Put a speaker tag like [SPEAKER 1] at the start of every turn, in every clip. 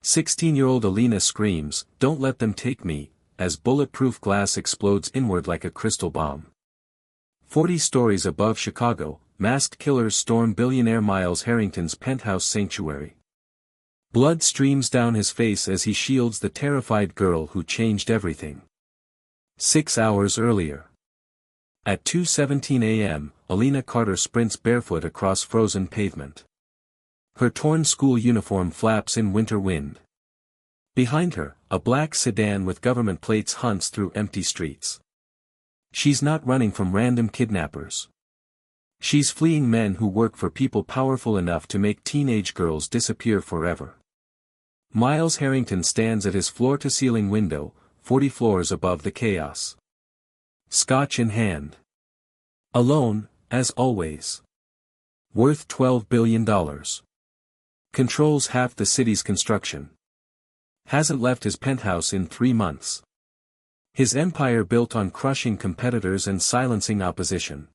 [SPEAKER 1] 16-year-old Alina screams, "Don't let them take me," as bulletproof glass explodes inward like a crystal bomb. 40 stories above Chicago, masked killers storm billionaire Miles Harrington's penthouse sanctuary. Blood streams down his face as he shields the terrified girl who changed everything. 6 hours earlier. At 2:17 a.m., Alina Carter sprints barefoot across frozen pavement. Her torn school uniform flaps in winter wind. Behind her, a black sedan with government plates hunts through empty streets. She's not running from random kidnappers. She's fleeing men who work for people powerful enough to make teenage girls disappear forever. Miles Harrington stands at his floor-to-ceiling window, 40 floors above the chaos. Scotch in hand. Alone, as always. Worth $12 billion. Controls half the city's construction. Hasn't left his penthouse in 3 months. His empire built on crushing competitors and silencing opposition.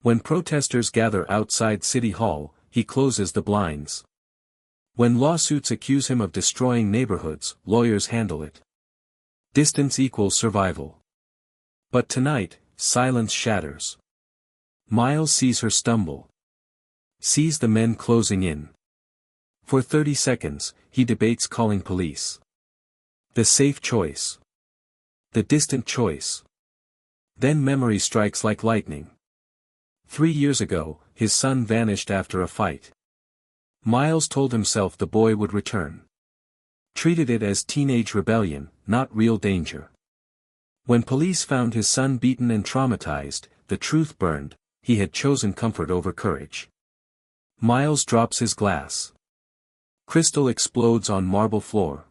[SPEAKER 1] When protesters gather outside City Hall, he closes the blinds. When lawsuits accuse him of destroying neighborhoods, lawyers handle it. Distance equals survival. But tonight, silence shatters. Miles sees her stumble. Sees the men closing in. For 30 seconds, he debates calling police. The safe choice. The distant choice. Then memory strikes like lightning. 3 years ago, his son vanished after a fight. Miles told himself the boy would return. Treated it as teenage rebellion, not real danger. When police found his son beaten and traumatized, the truth burned: he had chosen comfort over courage. Miles drops his glass. Crystal explodes on marble floor.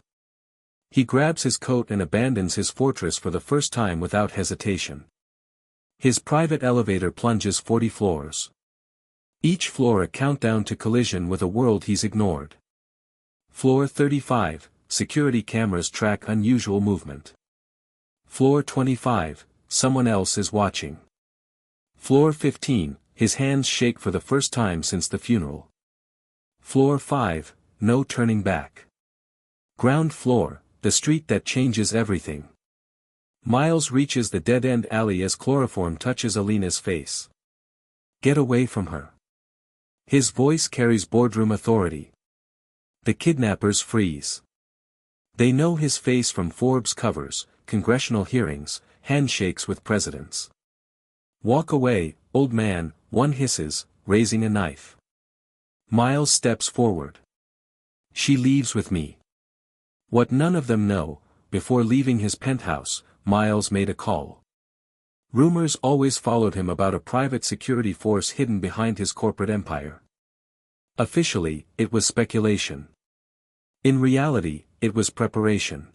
[SPEAKER 1] He grabs his coat and abandons his fortress for the first time without hesitation. His private elevator plunges 40 floors. Each floor a countdown to collision with a world he's ignored. Floor 35, security cameras track unusual movement. Floor 25, someone else is watching. Floor 15, his hands shake for the first time since the funeral. Floor 5, no turning back. Ground floor, the street that changes everything. Miles reaches the dead-end alley as chloroform touches Alina's face. Get away from her. His voice carries boardroom authority. The kidnappers freeze. They know his face from Forbes covers, congressional hearings, handshakes with presidents. Walk away, old man, one hisses, raising a knife. Miles steps forward. She leaves with me. What none of them know, before leaving his penthouse, Miles made a call. Rumors always followed him about a private security force hidden behind his corporate empire. Officially, it was speculation. In reality, it was preparation.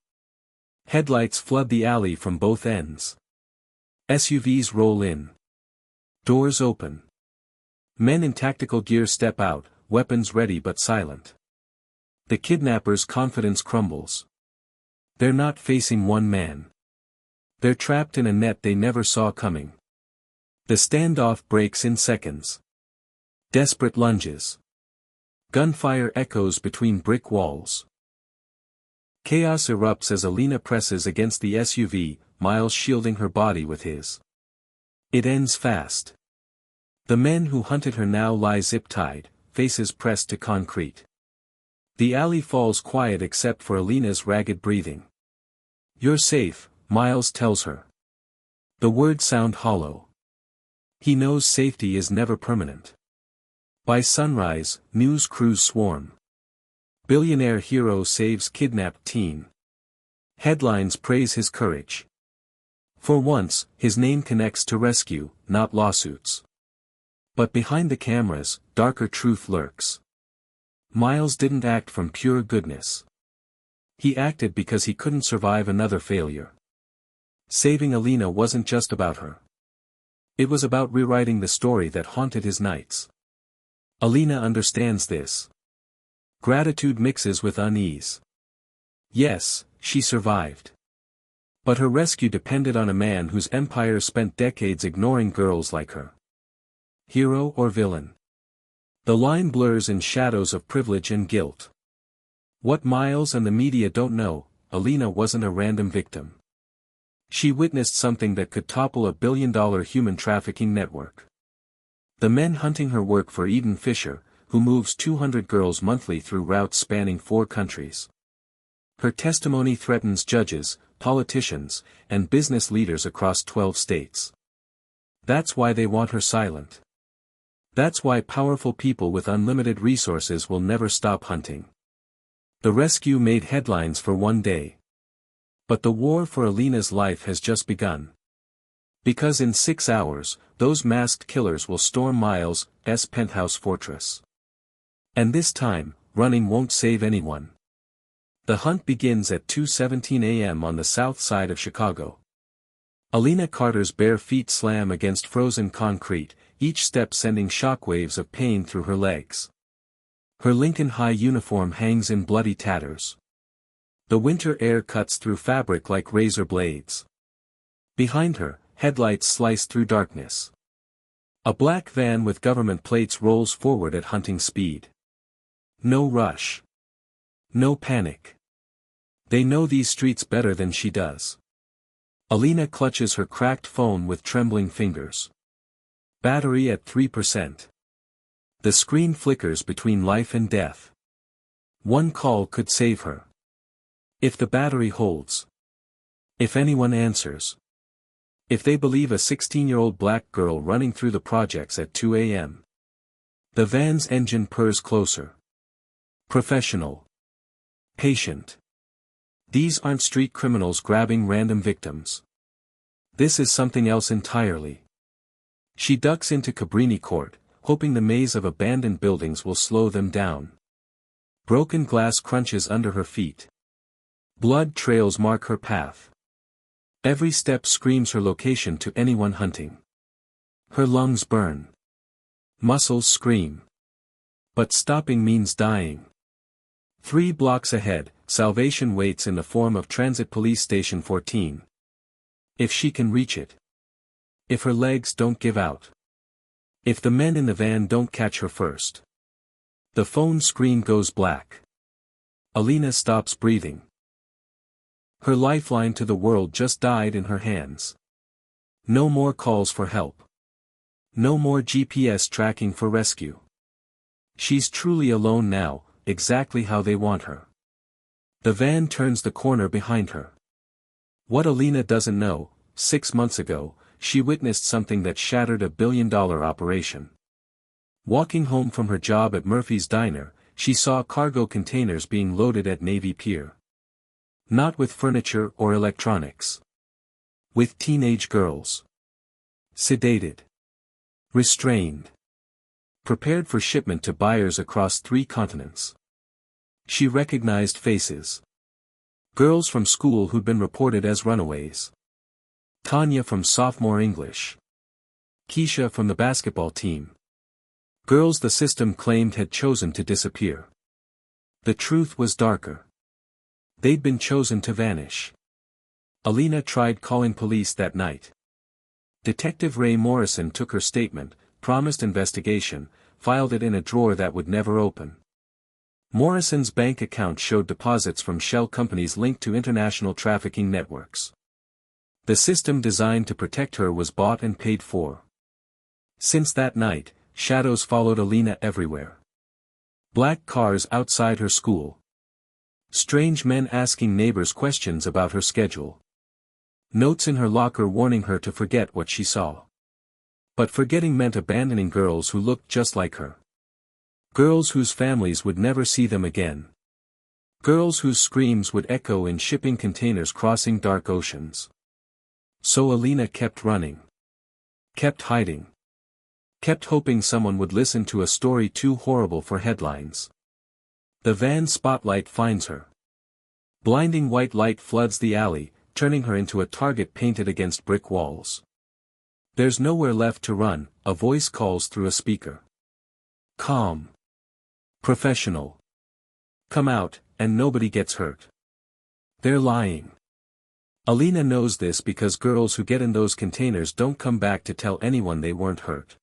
[SPEAKER 1] Headlights flood the alley from both ends. SUVs roll in. Doors open. Men in tactical gear step out, weapons ready but silent. The kidnappers' confidence crumbles. They're not facing one man. They're trapped in a net they never saw coming. The standoff breaks in seconds. Desperate lunges. Gunfire echoes between brick walls. Chaos erupts as Alina presses against the SUV, Miles shielding her body with his. It ends fast. The men who hunted her now lie zip-tied, faces pressed to concrete. The alley falls quiet except for Alina's ragged breathing. You're safe, Miles tells her. The words sound hollow. He knows safety is never permanent. By sunrise, news crews swarm. Billionaire hero saves kidnapped teen. Headlines praise his courage. For once, his name connects to rescue, not lawsuits. But behind the cameras, darker truth lurks. Miles didn't act from pure goodness. He acted because he couldn't survive another failure. Saving Alina wasn't just about her. It was about rewriting the story that haunted his nights. Alina understands this. Gratitude mixes with unease. Yes, she survived. But her rescue depended on a man whose empire spent decades ignoring girls like her. Hero or villain? The line blurs in shadows of privilege and guilt. What Miles and the media don't know, Alina wasn't a random victim. She witnessed something that could topple a billion-dollar human trafficking network. The men hunting her work for Eden Fisher, who moves 200 girls monthly through routes spanning 4 countries. Her testimony threatens judges, politicians, and business leaders across 12 states. That's why they want her silent. That's why powerful people with unlimited resources will never stop hunting. The rescue made headlines for one day. But the war for Alina's life has just begun. Because in 6 hours, those masked killers will storm Miles' penthouse fortress. And this time, running won't save anyone. The hunt begins at 2:17 a.m. on the south side of Chicago. Alina Carter's bare feet slam against frozen concrete, each step sending shockwaves of pain through her legs. Her Lincoln High uniform hangs in bloody tatters. The winter air cuts through fabric like razor blades. Behind her, headlights slice through darkness. A black van with government plates rolls forward at hunting speed. No rush. No panic. They know these streets better than she does. Alina clutches her cracked phone with trembling fingers. Battery at 3%. The screen flickers between life and death. One call could save her. If the battery holds. If anyone answers. If they believe a 16-year-old black girl running through the projects at 2 a.m. The van's engine purrs closer. Professional. Patient. These aren't street criminals grabbing random victims. This is something else entirely. She ducks into Cabrini Court, hoping the maze of abandoned buildings will slow them down. Broken glass crunches under her feet. Blood trails mark her path. Every step screams her location to anyone hunting. Her lungs burn. Muscles scream. But stopping means dying. 3 blocks ahead, salvation waits in the form of Transit Police Station 14. If she can reach it. If her legs don't give out. If the men in the van don't catch her first. The phone screen goes black. Alina stops breathing. Her lifeline to the world just died in her hands. No more calls for help. No more GPS tracking for rescue. She's truly alone now, exactly how they want her. The van turns the corner behind her. What Alina doesn't know, 6 months ago, she witnessed something that shattered a billion-dollar operation. Walking home from her job at Murphy's Diner, she saw cargo containers being loaded at Navy Pier. Not with furniture or electronics. With teenage girls. Sedated. Restrained. Prepared for shipment to buyers across 3 continents. She recognized faces. Girls from school who'd been reported as runaways. Tanya from sophomore English. Keisha from the basketball team. Girls the system claimed had chosen to disappear. The truth was darker. They'd been chosen to vanish. Alina tried calling police that night. Detective Ray Morrison took her statement, promised investigation, filed it in a drawer that would never open. Morrison's bank account showed deposits from shell companies linked to international trafficking networks. The system designed to protect her was bought and paid for. Since that night, shadows followed Alina everywhere. Black cars outside her school. Strange men asking neighbors questions about her schedule. Notes in her locker warning her to forget what she saw. But forgetting meant abandoning girls who looked just like her. Girls whose families would never see them again. Girls whose screams would echo in shipping containers crossing dark oceans. So Alina kept running. Kept hiding. Kept hoping someone would listen to a story too horrible for headlines. The van spotlight finds her. Blinding white light floods the alley, turning her into a target painted against brick walls. There's nowhere left to run, a voice calls through a speaker. Calm. Professional. Come out, and nobody gets hurt. They're lying. Alina knows this because girls who get in those containers don't come back to tell anyone they weren't hurt.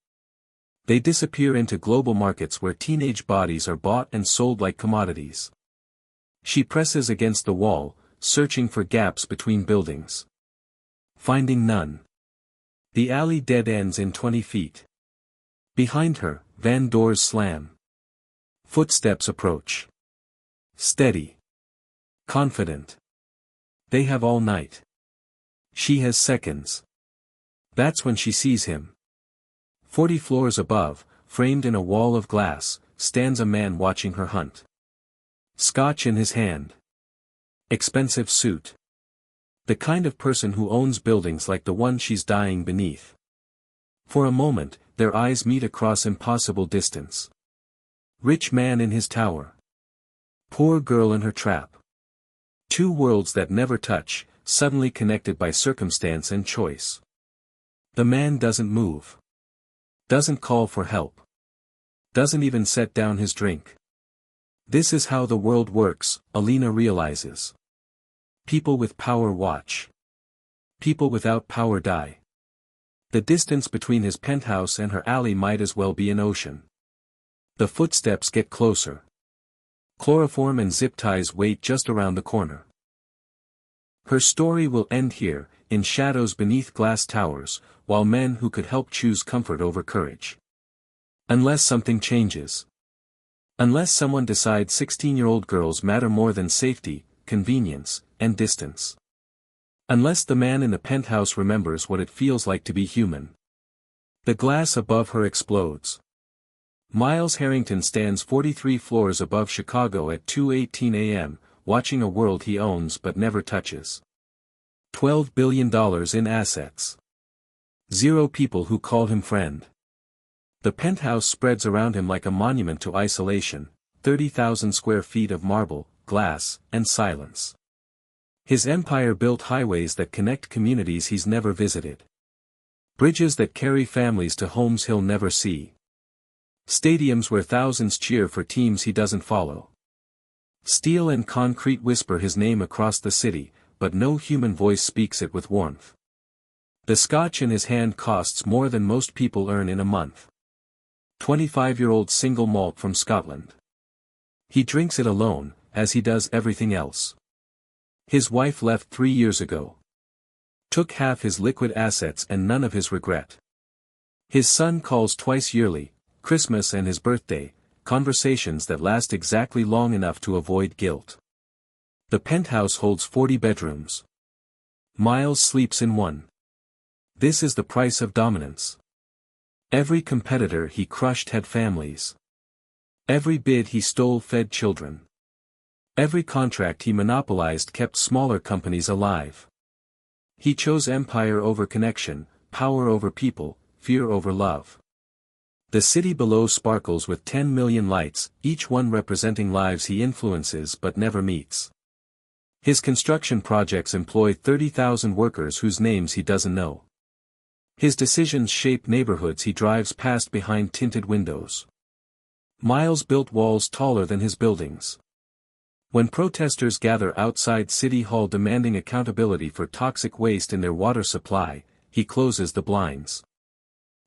[SPEAKER 1] They disappear into global markets where teenage bodies are bought and sold like commodities. She presses against the wall, searching for gaps between buildings. Finding none. The alley dead ends in 20 feet. Behind her, van doors slam. Footsteps approach. Steady. Confident. They have all night. She has seconds. That's when she sees him. 40 floors above, framed in a wall of glass, stands a man watching her hunt. Scotch in his hand. Expensive suit. The kind of person who owns buildings like the one she's dying beneath. For a moment, their eyes meet across impossible distance. Rich man in his tower. Poor girl in her trap. Two worlds that never touch, suddenly connected by circumstance and choice. The man doesn't move. Doesn't call for help. Doesn't even set down his drink. This is how the world works, Alina realizes. People with power watch. People without power die. The distance between his penthouse and her alley might as well be an ocean. The footsteps get closer. Chloroform and zip ties wait just around the corner. Her story will end here, in shadows beneath glass towers, while men who could help choose comfort over courage. Unless something changes. Unless someone decides 16-year-old girls matter more than safety, convenience, and distance. Unless the man in the penthouse remembers what it feels like to be human. The glass above her explodes. Miles Harrington stands 43 floors above Chicago at 2:18 a.m., watching a world he owns but never touches. $12 billion in assets. 0 people who call him friend. The penthouse spreads around him like a monument to isolation, 30,000 square feet of marble, glass, and silence. His empire built highways that connect communities he's never visited. Bridges that carry families to homes he'll never see. Stadiums where thousands cheer for teams he doesn't follow. Steel and concrete whisper his name across the city, but no human voice speaks it with warmth. The scotch in his hand costs more than most people earn in a month. 25-year-old single malt from Scotland. He drinks it alone, as he does everything else. His wife left 3 years ago. Took half his liquid assets and none of his regret. His son calls twice yearly, Christmas and his birthday, conversations that last exactly long enough to avoid guilt. The penthouse holds 40 bedrooms. Miles sleeps in one. This is the price of dominance. Every competitor he crushed had families. Every bid he stole fed children. Every contract he monopolized kept smaller companies alive. He chose empire over connection, power over people, fear over love. The city below sparkles with 10 million lights, each one representing lives he influences but never meets. His construction projects employ 30,000 workers whose names he doesn't know. His decisions shape neighborhoods he drives past behind tinted windows. Miles built walls taller than his buildings. When protesters gather outside City Hall demanding accountability for toxic waste in their water supply, he closes the blinds.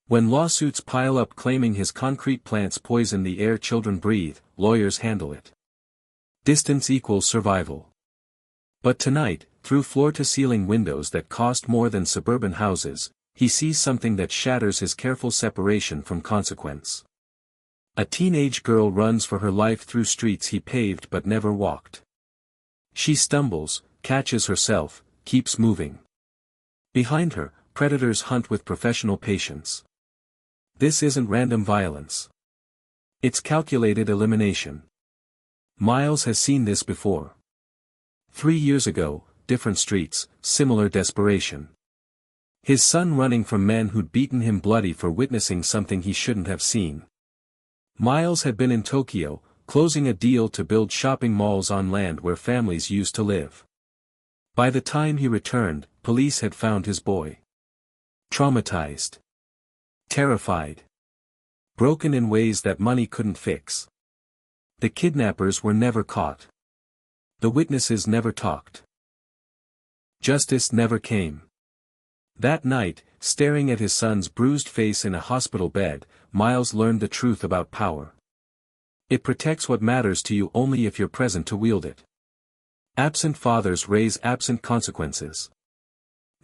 [SPEAKER 1] When lawsuits pile up claiming his concrete plants poison the air children breathe, lawyers handle it. Distance equals survival. But tonight, through floor-to-ceiling windows that cost more than suburban houses, he sees something that shatters his careful separation from consequence. A teenage girl runs for her life through streets he paved but never walked. She stumbles, catches herself, keeps moving. Behind her, predators hunt with professional patience. This isn't random violence. It's calculated elimination. Miles has seen this before. 3 years ago, different streets, similar desperation. His son running from men who'd beaten him bloody for witnessing something he shouldn't have seen. Miles had been in Tokyo, closing a deal to build shopping malls on land where families used to live. By the time he returned, police had found his boy. Traumatized. Terrified. Broken in ways that money couldn't fix. The kidnappers were never caught. The witnesses never talked. Justice never came. That night, staring at his son's bruised face in a hospital bed, Miles learned the truth about power. It protects what matters to you only if you're present to wield it. Absent fathers raise absent consequences.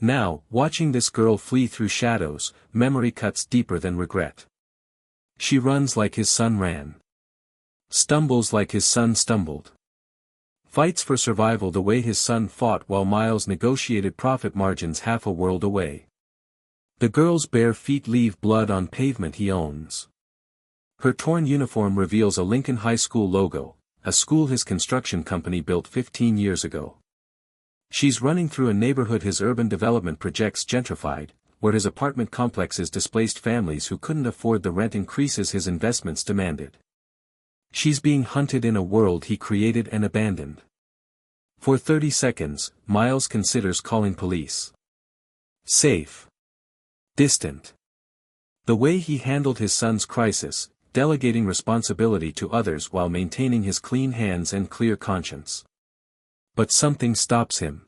[SPEAKER 1] Now, watching this girl flee through shadows, memory cuts deeper than regret. She runs like his son ran. Stumbles like his son stumbled. Fights for survival the way his son fought while Miles negotiated profit margins half a world away. The girl's bare feet leave blood on pavement he owns. Her torn uniform reveals a Lincoln High School logo, a school his construction company built 15 years ago. She's running through a neighborhood his urban development projects gentrified, where his apartment complexes displaced families who couldn't afford the rent increases his investments demanded. She's being hunted in a world he created and abandoned. For 30 seconds, Miles considers calling police. Safe. Distant. The way he handled his son's crisis, delegating responsibility to others while maintaining his clean hands and clear conscience. But something stops him.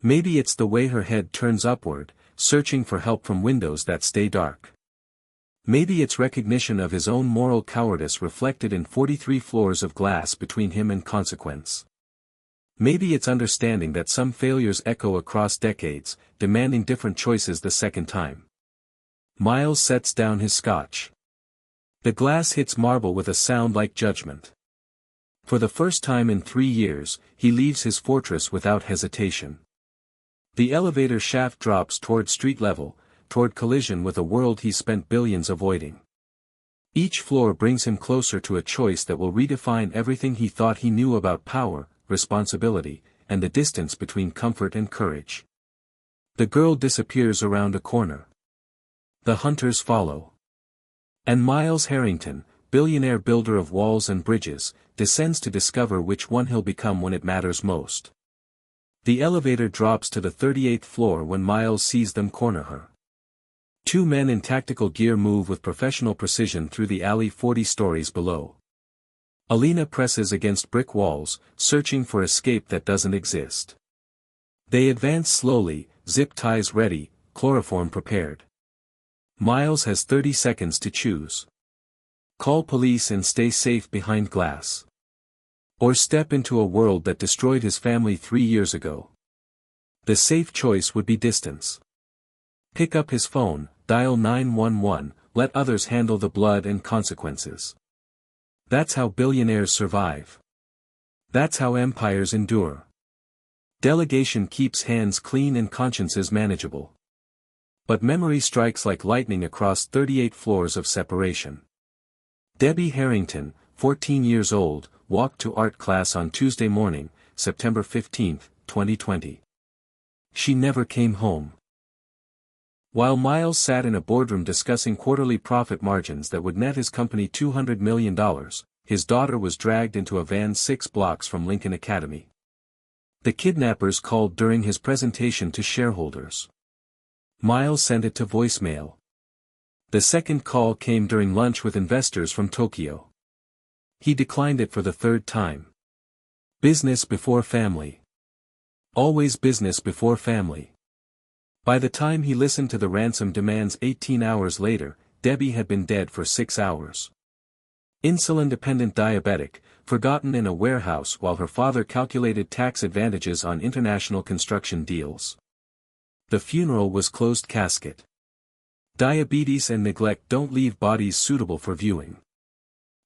[SPEAKER 1] Maybe it's the way her head turns upward, searching for help from windows that stay dark. Maybe it's recognition of his own moral cowardice reflected in 43 floors of glass between him and consequence. Maybe it's understanding that some failures echo across decades, demanding different choices the second time. Miles sets down his scotch. The glass hits marble with a sound like judgment. For the first time in 3 years, he leaves his fortress without hesitation. The elevator shaft drops toward street level, toward collision with a world he spent billions avoiding. Each floor brings him closer to a choice that will redefine everything he thought he knew about power, responsibility, and the distance between comfort and courage. The girl disappears around a corner. The hunters follow. And Miles Harrington, billionaire builder of walls and bridges, descends to discover which one he'll become when it matters most. The elevator drops to the 38th floor when Miles sees them corner her. Two men in tactical gear move with professional precision through the alley 40 stories below. Alina presses against brick walls, searching for escape that doesn't exist. They advance slowly, zip ties ready, chloroform prepared. Miles has 30 seconds to choose. Call police and stay safe behind glass. Or step into a world that destroyed his family 3 years ago. The safe choice would be distance. Pick up his phone, dial 911, let others handle the blood and consequences. That's how billionaires survive. That's how empires endure. Delegation keeps hands clean and consciences manageable. But memory strikes like lightning across 38 floors of separation. Debbie Harrington, 14 years old, walked to art class on Tuesday morning, September 15, 2020. She never came home. While Miles sat in a boardroom discussing quarterly profit margins that would net his company $200 million, his daughter was dragged into a van 6 blocks from Lincoln Academy. The kidnappers called during his presentation to shareholders. Miles sent it to voicemail. The second call came during lunch with investors from Tokyo. He declined it for the 3rd time. Business before family. Always business before family. By the time he listened to the ransom demands 18 hours later, Debbie had been dead for 6 hours. Insulin-dependent diabetic, forgotten in a warehouse while her father calculated tax advantages on international construction deals. The funeral was closed casket. Diabetes and neglect don't leave bodies suitable for viewing.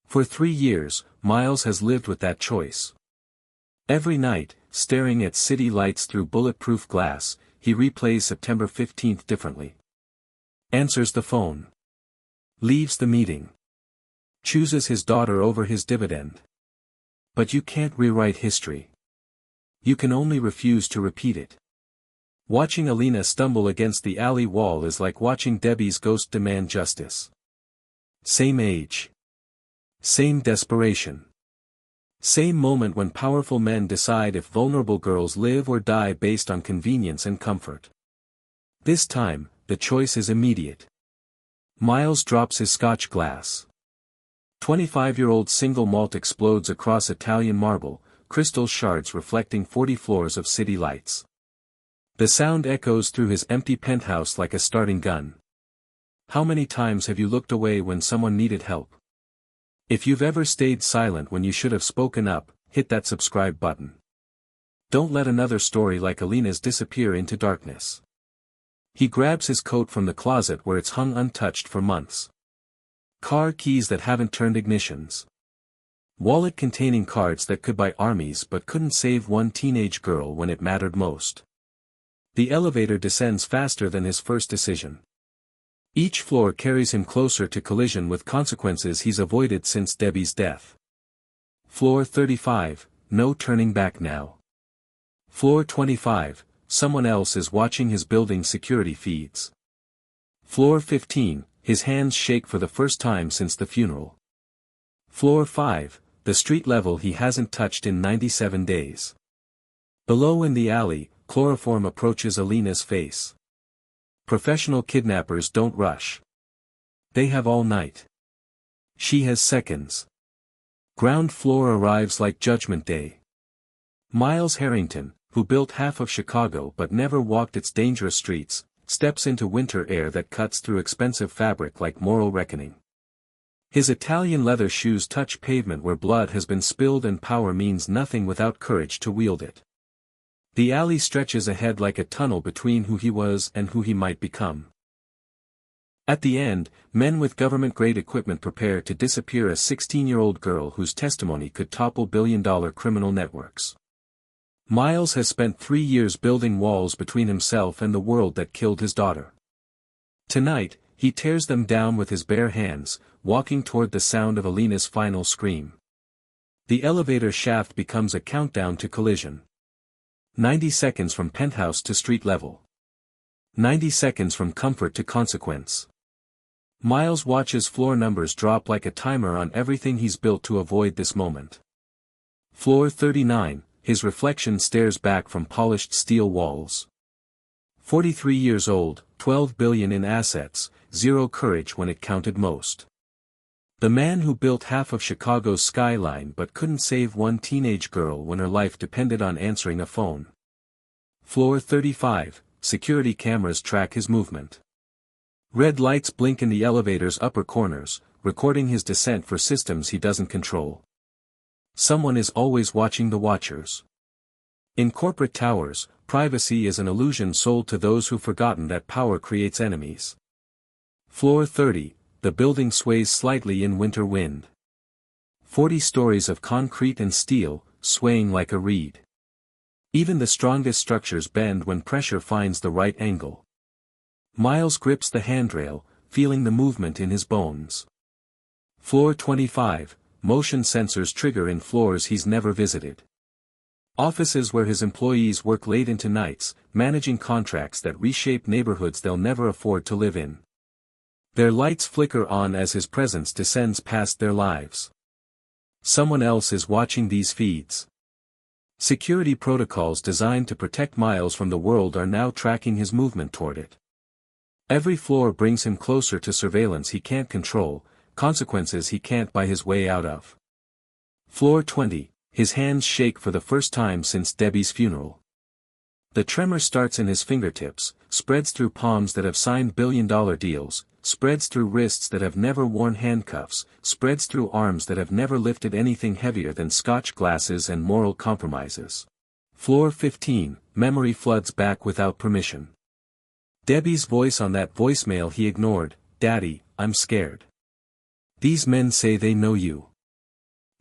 [SPEAKER 1] For 3 years, Miles has lived with that choice. Every night, staring at city lights through bulletproof glass, he replays September 15 differently. Answers the phone. Leaves the meeting. Chooses his daughter over his dividend. But you can't rewrite history. You can only refuse to repeat it. Watching Alina stumble against the alley wall is like watching Debbie's ghost demand justice. Same age. Same desperation. Same moment when powerful men decide if vulnerable girls live or die based on convenience and comfort. This time, the choice is immediate. Miles drops his scotch glass. 25-year-old single malt explodes across Italian marble, crystal shards reflecting 40 floors of city lights. The sound echoes through his empty penthouse like a starting gun. How many times have you looked away when someone needed help? If you've ever stayed silent when you should have spoken up, hit that subscribe button. Don't let another story like Alina's disappear into darkness. He grabs his coat from the closet where it's hung untouched for months. Car keys that haven't turned ignitions. Wallet containing cards that could buy armies but couldn't save one teenage girl when it mattered most. The elevator descends faster than his first decision. Each floor carries him closer to collision with consequences he's avoided since Debbie's death. Floor 35, no turning back now. Floor 25, someone else is watching his building's security feeds. Floor 15, his hands shake for the first time since the funeral. Floor 5, the street level he hasn't touched in 97 days. Below in the alley, chloroform approaches Alina's face. Professional kidnappers don't rush. They have all night. She has seconds. Ground floor arrives like Judgment Day. Miles Harrington, who built half of Chicago but never walked its dangerous streets, steps into winter air that cuts through expensive fabric like moral reckoning. His Italian leather shoes touch pavement where blood has been spilled and power means nothing without courage to wield it. The alley stretches ahead like a tunnel between who he was and who he might become. At the end, men with government-grade equipment prepare to disappear a 16-year-old girl whose testimony could topple billion-dollar criminal networks. Miles has spent 3 years building walls between himself and the world that killed his daughter. Tonight, he tears them down with his bare hands, walking toward the sound of Alina's final scream. The elevator shaft becomes a countdown to collision. 90 seconds from penthouse to street level. 90 seconds from comfort to consequence. Miles watches floor numbers drop like a timer on everything he's built to avoid this moment. Floor 39, his reflection stares back from polished steel walls. 43 years old, 12 billion in assets, zero courage when it counted most. The man who built half of Chicago's skyline but couldn't save one teenage girl when her life depended on answering a phone. Floor 35, security cameras track his movement. Red lights blink in the elevator's upper corners, recording his descent for systems he doesn't control. Someone is always watching the watchers. In corporate towers, privacy is an illusion sold to those who've forgotten that power creates enemies. Floor 30, the building sways slightly in winter wind. 40 stories of concrete and steel, swaying like a reed. Even the strongest structures bend when pressure finds the right angle. Miles grips the handrail, feeling the movement in his bones. Floor 25, motion sensors trigger in floors he's never visited. Offices where his employees work late into nights, managing contracts that reshape neighborhoods they'll never afford to live in. Their lights flicker on as his presence descends past their lives. Someone else is watching these feeds. Security protocols designed to protect Miles from the world are now tracking his movement toward it. Every floor brings him closer to surveillance he can't control, consequences he can't buy his way out of. Floor 20, his hands shake for the first time since Debbie's funeral. The tremor starts in his fingertips, spreads through palms that have signed billion-dollar deals, spreads through wrists that have never worn handcuffs, spreads through arms that have never lifted anything heavier than scotch glasses and moral compromises. Floor 15, memory floods back without permission. Debbie's voice on that voicemail he ignored, "Daddy, I'm scared. These men say they know you.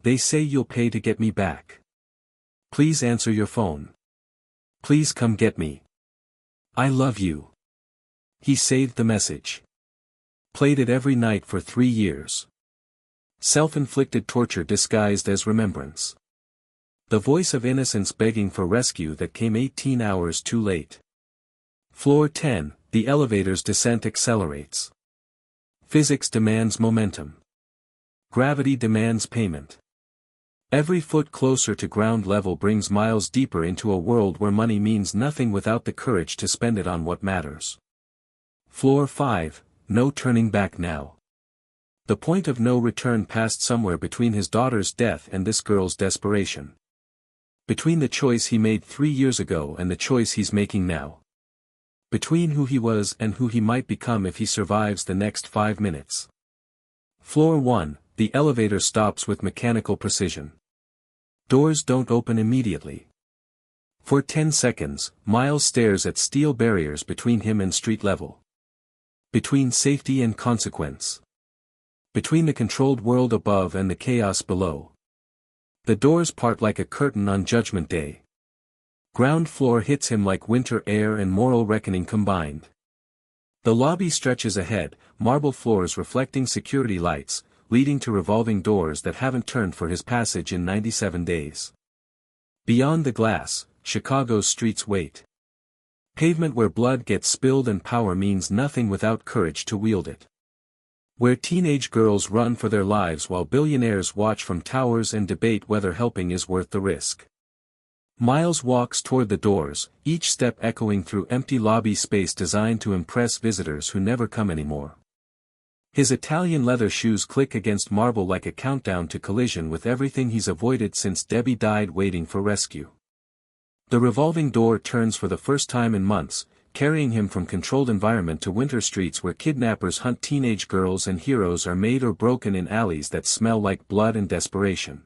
[SPEAKER 1] They say you'll pay to get me back. Please answer your phone. Please come get me. I love you." He saved the message. Played it every night for 3 years. Self-inflicted torture disguised as remembrance. The voice of innocence begging for rescue that came 18 hours too late. Floor 10, the elevator's descent accelerates. Physics demands momentum. Gravity demands payment. Every foot closer to ground level brings Miles deeper into a world where money means nothing without the courage to spend it on what matters. Floor 5, no turning back now. The point of no return passed somewhere between his daughter's death and this girl's desperation. Between the choice he made 3 years ago and the choice he's making now. Between who he was and who he might become if he survives the next 5 minutes. Floor 1, the elevator stops with mechanical precision. Doors don't open immediately. For 10 seconds, Miles stares at steel barriers between him and street level. Between safety and consequence. Between the controlled world above and the chaos below. The doors part like a curtain on Judgment Day. Ground floor hits him like winter air and moral reckoning combined. The lobby stretches ahead, marble floors reflecting security lights, leading to revolving doors that haven't turned for his passage in 97 days. Beyond the glass, Chicago's streets wait. Pavement where blood gets spilled and power means nothing without courage to wield it. Where teenage girls run for their lives while billionaires watch from towers and debate whether helping is worth the risk. Miles walks toward the doors, each step echoing through empty lobby space designed to impress visitors who never come anymore. His Italian leather shoes click against marble like a countdown to collision with everything he's avoided since Debbie died waiting for rescue. The revolving door turns for the first time in months, carrying him from controlled environment to winter streets where kidnappers hunt teenage girls and heroes are made or broken in alleys that smell like blood and desperation.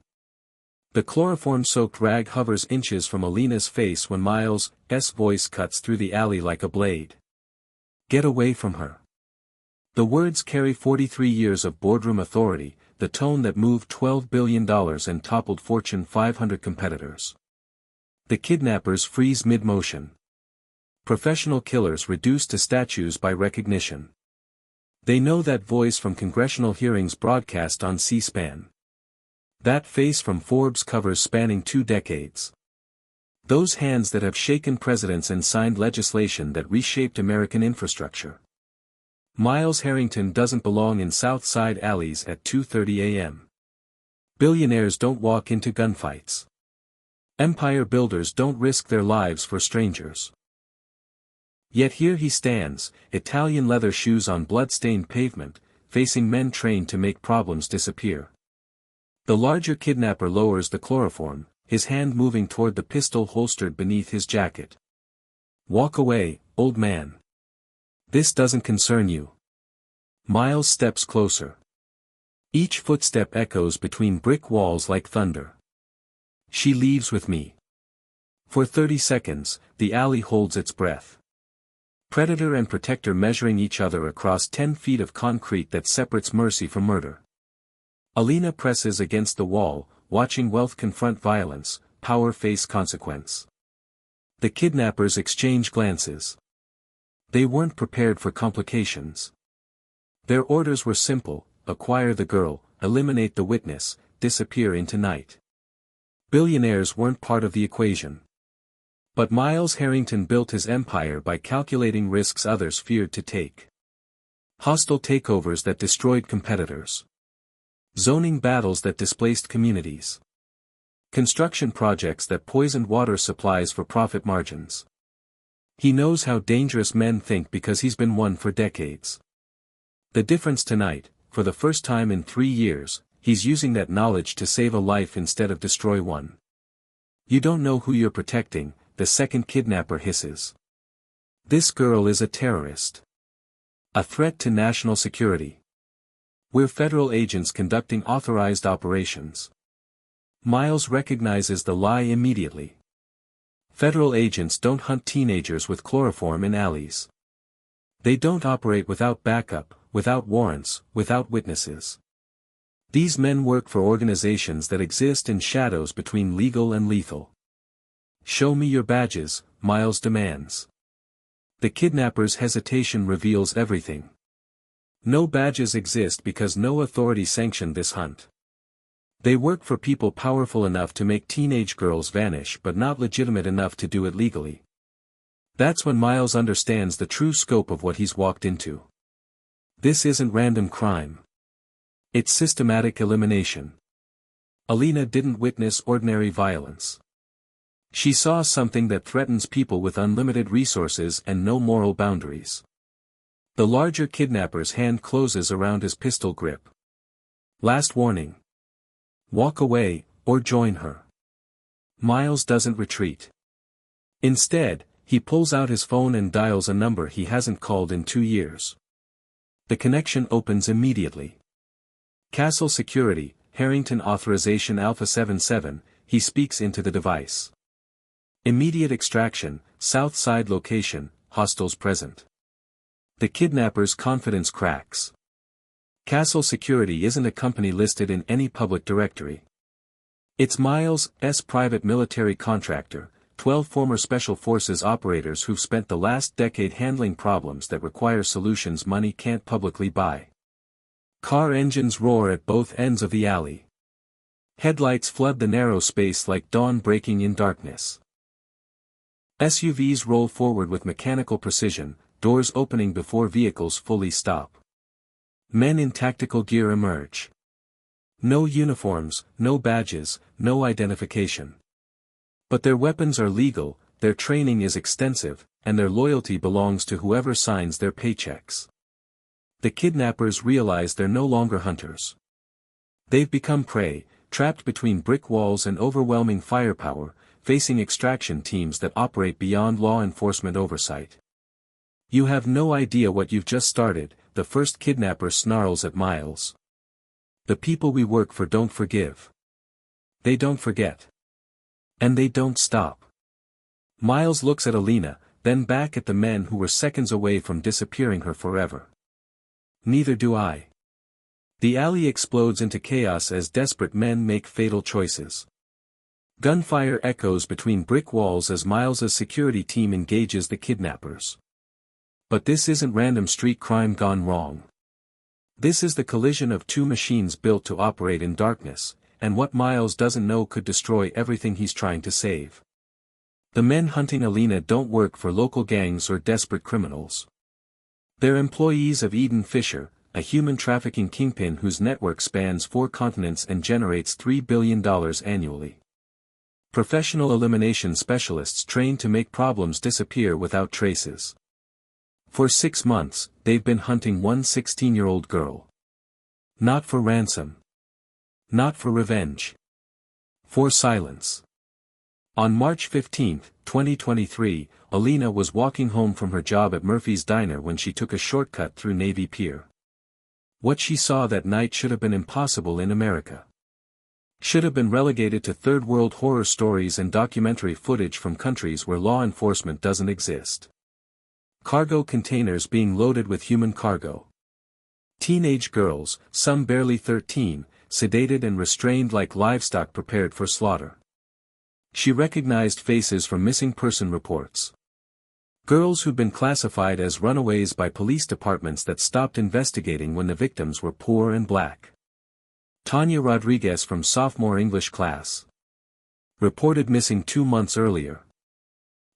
[SPEAKER 1] The chloroform-soaked rag hovers inches from Alina's face when Miles' voice cuts through the alley like a blade. Get away from her. The words carry 43 years of boardroom authority, the tone that moved $12 billion and toppled Fortune 500 competitors. The kidnappers freeze mid-motion. Professional killers reduced to statues by recognition. They know that voice from congressional hearings broadcast on C-SPAN. That face from Forbes covers spanning 2 decades. Those hands that have shaken presidents and signed legislation that reshaped American infrastructure. Miles Harrington doesn't belong in South Side alleys at 2:30 a.m. Billionaires don't walk into gunfights. Empire builders don't risk their lives for strangers. Yet here he stands, Italian leather shoes on blood-stained pavement, facing men trained to make problems disappear. The larger kidnapper lowers the chloroform, his hand moving toward the pistol holstered beneath his jacket. Walk away, old man. This doesn't concern you. Miles steps closer. Each footstep echoes between brick walls like thunder. She leaves with me. For 30 seconds, the alley holds its breath. Predator and protector measuring each other across 10 feet of concrete that separates mercy from murder. Alina presses against the wall, watching wealth confront violence, power face consequence. The kidnappers exchange glances. They weren't prepared for complications. Their orders were simple: acquire the girl, eliminate the witness, disappear into night. Billionaires weren't part of the equation. But Miles Harrington built his empire by calculating risks others feared to take. Hostile takeovers that destroyed competitors. Zoning battles that displaced communities. Construction projects that poisoned water supplies for profit margins. He knows how dangerous men think because he's been one for decades. The difference tonight, for the first time in 3 years, he's using that knowledge to save a life instead of destroy one. You don't know who you're protecting, the second kidnapper hisses. This girl is a terrorist. A threat to national security. We're federal agents conducting authorized operations. Miles recognizes the lie immediately. Federal agents don't hunt teenagers with chloroform in alleys. They don't operate without backup, without warrants, without witnesses. These men work for organizations that exist in shadows between legal and lethal. Show me your badges, Miles demands. The kidnapper's hesitation reveals everything. No badges exist because no authority sanctioned this hunt. They work for people powerful enough to make teenage girls vanish but not legitimate enough to do it legally. That's when Miles understands the true scope of what he's walked into. This isn't random crime. It's systematic elimination. Alina didn't witness ordinary violence. She saw something that threatens people with unlimited resources and no moral boundaries. The larger kidnapper's hand closes around his pistol grip. Last warning. Walk away, or join her. Miles doesn't retreat. Instead, he pulls out his phone and dials a number he hasn't called in 2 years. The connection opens immediately. Castle Security, Harrington Authorization Alpha 77, he speaks into the device. Immediate extraction, South Side location, hostiles present. The kidnappers' confidence cracks. Castle Security isn't a company listed in any public directory. It's Miles' private military contractor, 12 former Special Forces operators who've spent the last decade handling problems that require solutions money can't publicly buy. Car engines roar at both ends of the alley. Headlights flood the narrow space like dawn breaking in darkness. SUVs roll forward with mechanical precision, doors opening before vehicles fully stop. Men in tactical gear emerge. No uniforms, no badges, no identification. But their weapons are legal, their training is extensive, and their loyalty belongs to whoever signs their paychecks. The kidnappers realize they're no longer hunters. They've become prey, trapped between brick walls and overwhelming firepower, facing extraction teams that operate beyond law enforcement oversight. "You have no idea what you've just started," the first kidnapper snarls at Miles. "The people we work for don't forgive. They don't forget. And they don't stop." Miles looks at Alina, then back at the men who were seconds away from disappearing her forever. "Neither do I." The alley explodes into chaos as desperate men make fatal choices. Gunfire echoes between brick walls as Miles's security team engages the kidnappers. But this isn't random street crime gone wrong. This is the collision of two machines built to operate in darkness, and what Miles doesn't know could destroy everything he's trying to save. The men hunting Alina don't work for local gangs or desperate criminals. They're employees of Eden Fisher, a human trafficking kingpin whose network spans 4 continents and generates $3 billion annually. Professional elimination specialists trained to make problems disappear without traces. For 6 months, they've been hunting one 16-year-old girl. Not for ransom. Not for revenge. For silence. On March 15, 2023, Alina was walking home from her job at Murphy's Diner when she took a shortcut through Navy Pier. What she saw that night should have been impossible in America. Should have been relegated to third-world horror stories and documentary footage from countries where law enforcement doesn't exist. Cargo containers being loaded with human cargo. Teenage girls, some barely 13, sedated and restrained like livestock prepared for slaughter. She recognized faces from missing person reports. Girls who'd been classified as runaways by police departments that stopped investigating when the victims were poor and black. Tanya Rodriguez from sophomore English class. Reported missing 2 months earlier.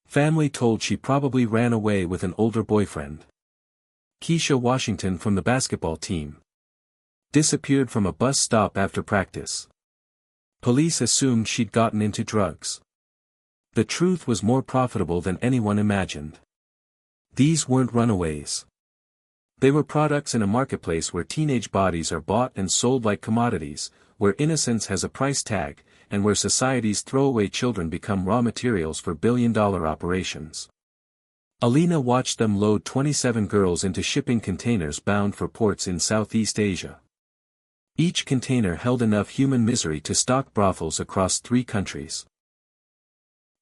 [SPEAKER 1] Family told she probably ran away with an older boyfriend. Keisha Washington from the basketball team. Disappeared from a bus stop after practice. Police assumed she'd gotten into drugs. The truth was more profitable than anyone imagined. These weren't runaways. They were products in a marketplace where teenage bodies are bought and sold like commodities, where innocence has a price tag, and where society's throwaway children become raw materials for billion-dollar operations. Alina watched them load 27 girls into shipping containers bound for ports in Southeast Asia. Each container held enough human misery to stock brothels across 3 countries.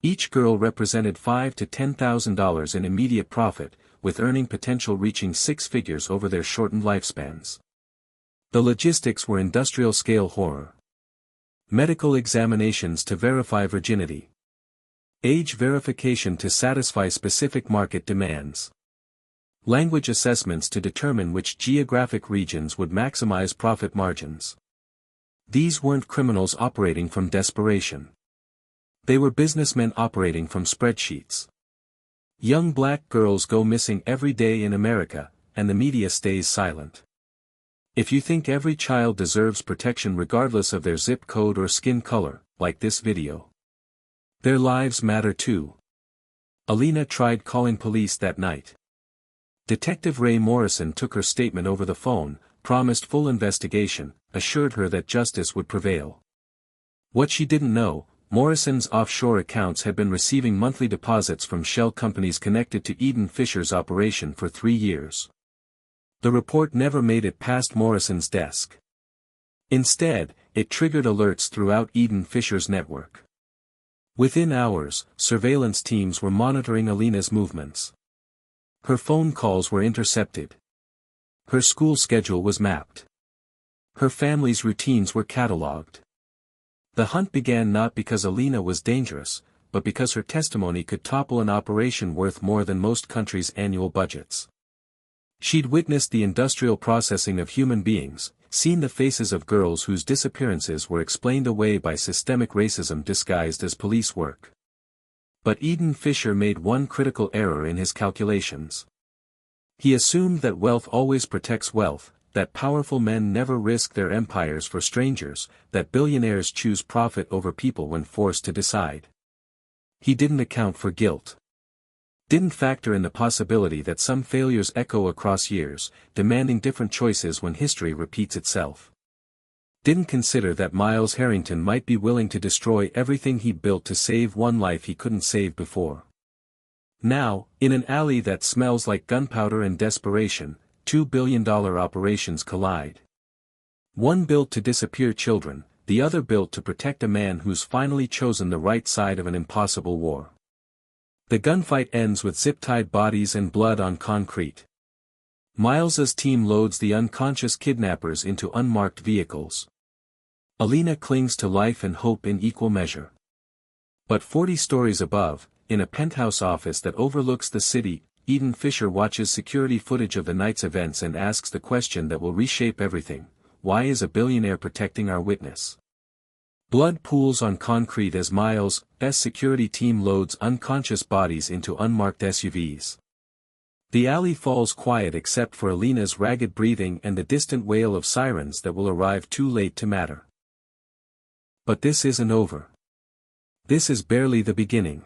[SPEAKER 1] Each girl represented $5,000 to $10,000 in immediate profit, with earning potential reaching 6 figures over their shortened lifespans. The logistics were industrial-scale horror. Medical examinations to verify virginity. Age verification to satisfy specific market demands. Language assessments to determine which geographic regions would maximize profit margins. These weren't criminals operating from desperation. They were businessmen operating from spreadsheets. Young black girls go missing every day in America, and the media stays silent. If you think every child deserves protection regardless of their zip code or skin color, like this video. Their lives matter too. Alina tried calling police that night. Detective Ray Morrison took her statement over the phone, promised full investigation, assured her that justice would prevail. What she didn't know, Morrison's offshore accounts had been receiving monthly deposits from shell companies connected to Eden Fisher's operation for 3 years. The report never made it past Morrison's desk. Instead, it triggered alerts throughout Eden Fisher's network. Within hours, surveillance teams were monitoring Alina's movements. Her phone calls were intercepted. Her school schedule was mapped. Her family's routines were catalogued. The hunt began not because Alina was dangerous, but because her testimony could topple an operation worth more than most countries' annual budgets. She'd witnessed the industrial processing of human beings, seen the faces of girls whose disappearances were explained away by systemic racism disguised as police work. But Eden Fisher made one critical error in his calculations. He assumed that wealth always protects wealth, that powerful men never risk their empires for strangers, that billionaires choose profit over people when forced to decide. He didn't account for guilt. Didn't factor in the possibility that some failures echo across years, demanding different choices when history repeats itself. Didn't consider that Miles Harrington might be willing to destroy everything he built to save one life he couldn't save before. Now, in an alley that smells like gunpowder and desperation, $2 billion operations collide. One built to disappear children, the other built to protect a man who's finally chosen the right side of an impossible war. The gunfight ends with zip-tied bodies and blood on concrete. Miles's team loads the unconscious kidnappers into unmarked vehicles. Alina clings to life and hope in equal measure. But 40 stories above, in a penthouse office that overlooks the city, Eden Fisher watches security footage of the night's events and asks the question that will reshape everything: why is a billionaire protecting our witness? Blood pools on concrete as Miles' security team loads unconscious bodies into unmarked SUVs. The alley falls quiet except for Alina's ragged breathing and the distant wail of sirens that will arrive too late to matter. But this isn't over. This is barely the beginning.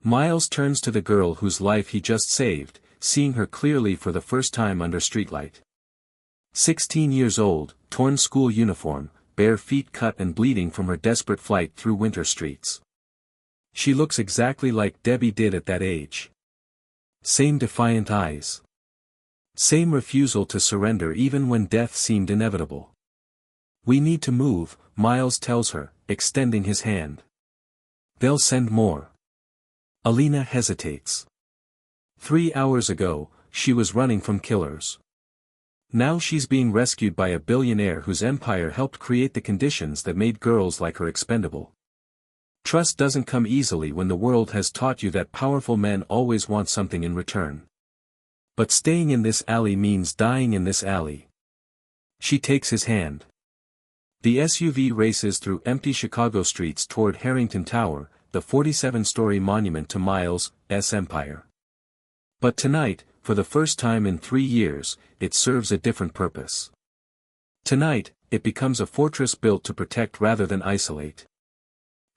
[SPEAKER 1] Miles turns to the girl whose life he just saved, seeing her clearly for the first time under streetlight. 16 years old, torn school uniform, bare feet cut and bleeding from her desperate flight through winter streets. She looks exactly like Debbie did at that age. Same defiant eyes. Same refusal to surrender even when death seemed inevitable. "We need to move," Miles tells her, extending his hand. "They'll send more." Alina hesitates. 3 hours ago, she was running from killers. Now she's being rescued by a billionaire whose empire helped create the conditions that made girls like her expendable. Trust doesn't come easily when the world has taught you that powerful men always want something in return. But staying in this alley means dying in this alley. She takes his hand. The SUV races through empty Chicago streets toward Harrington Tower, the 47-story monument to Miles' empire. But tonight, for the first time in 3 years, it serves a different purpose. Tonight, it becomes a fortress built to protect rather than isolate.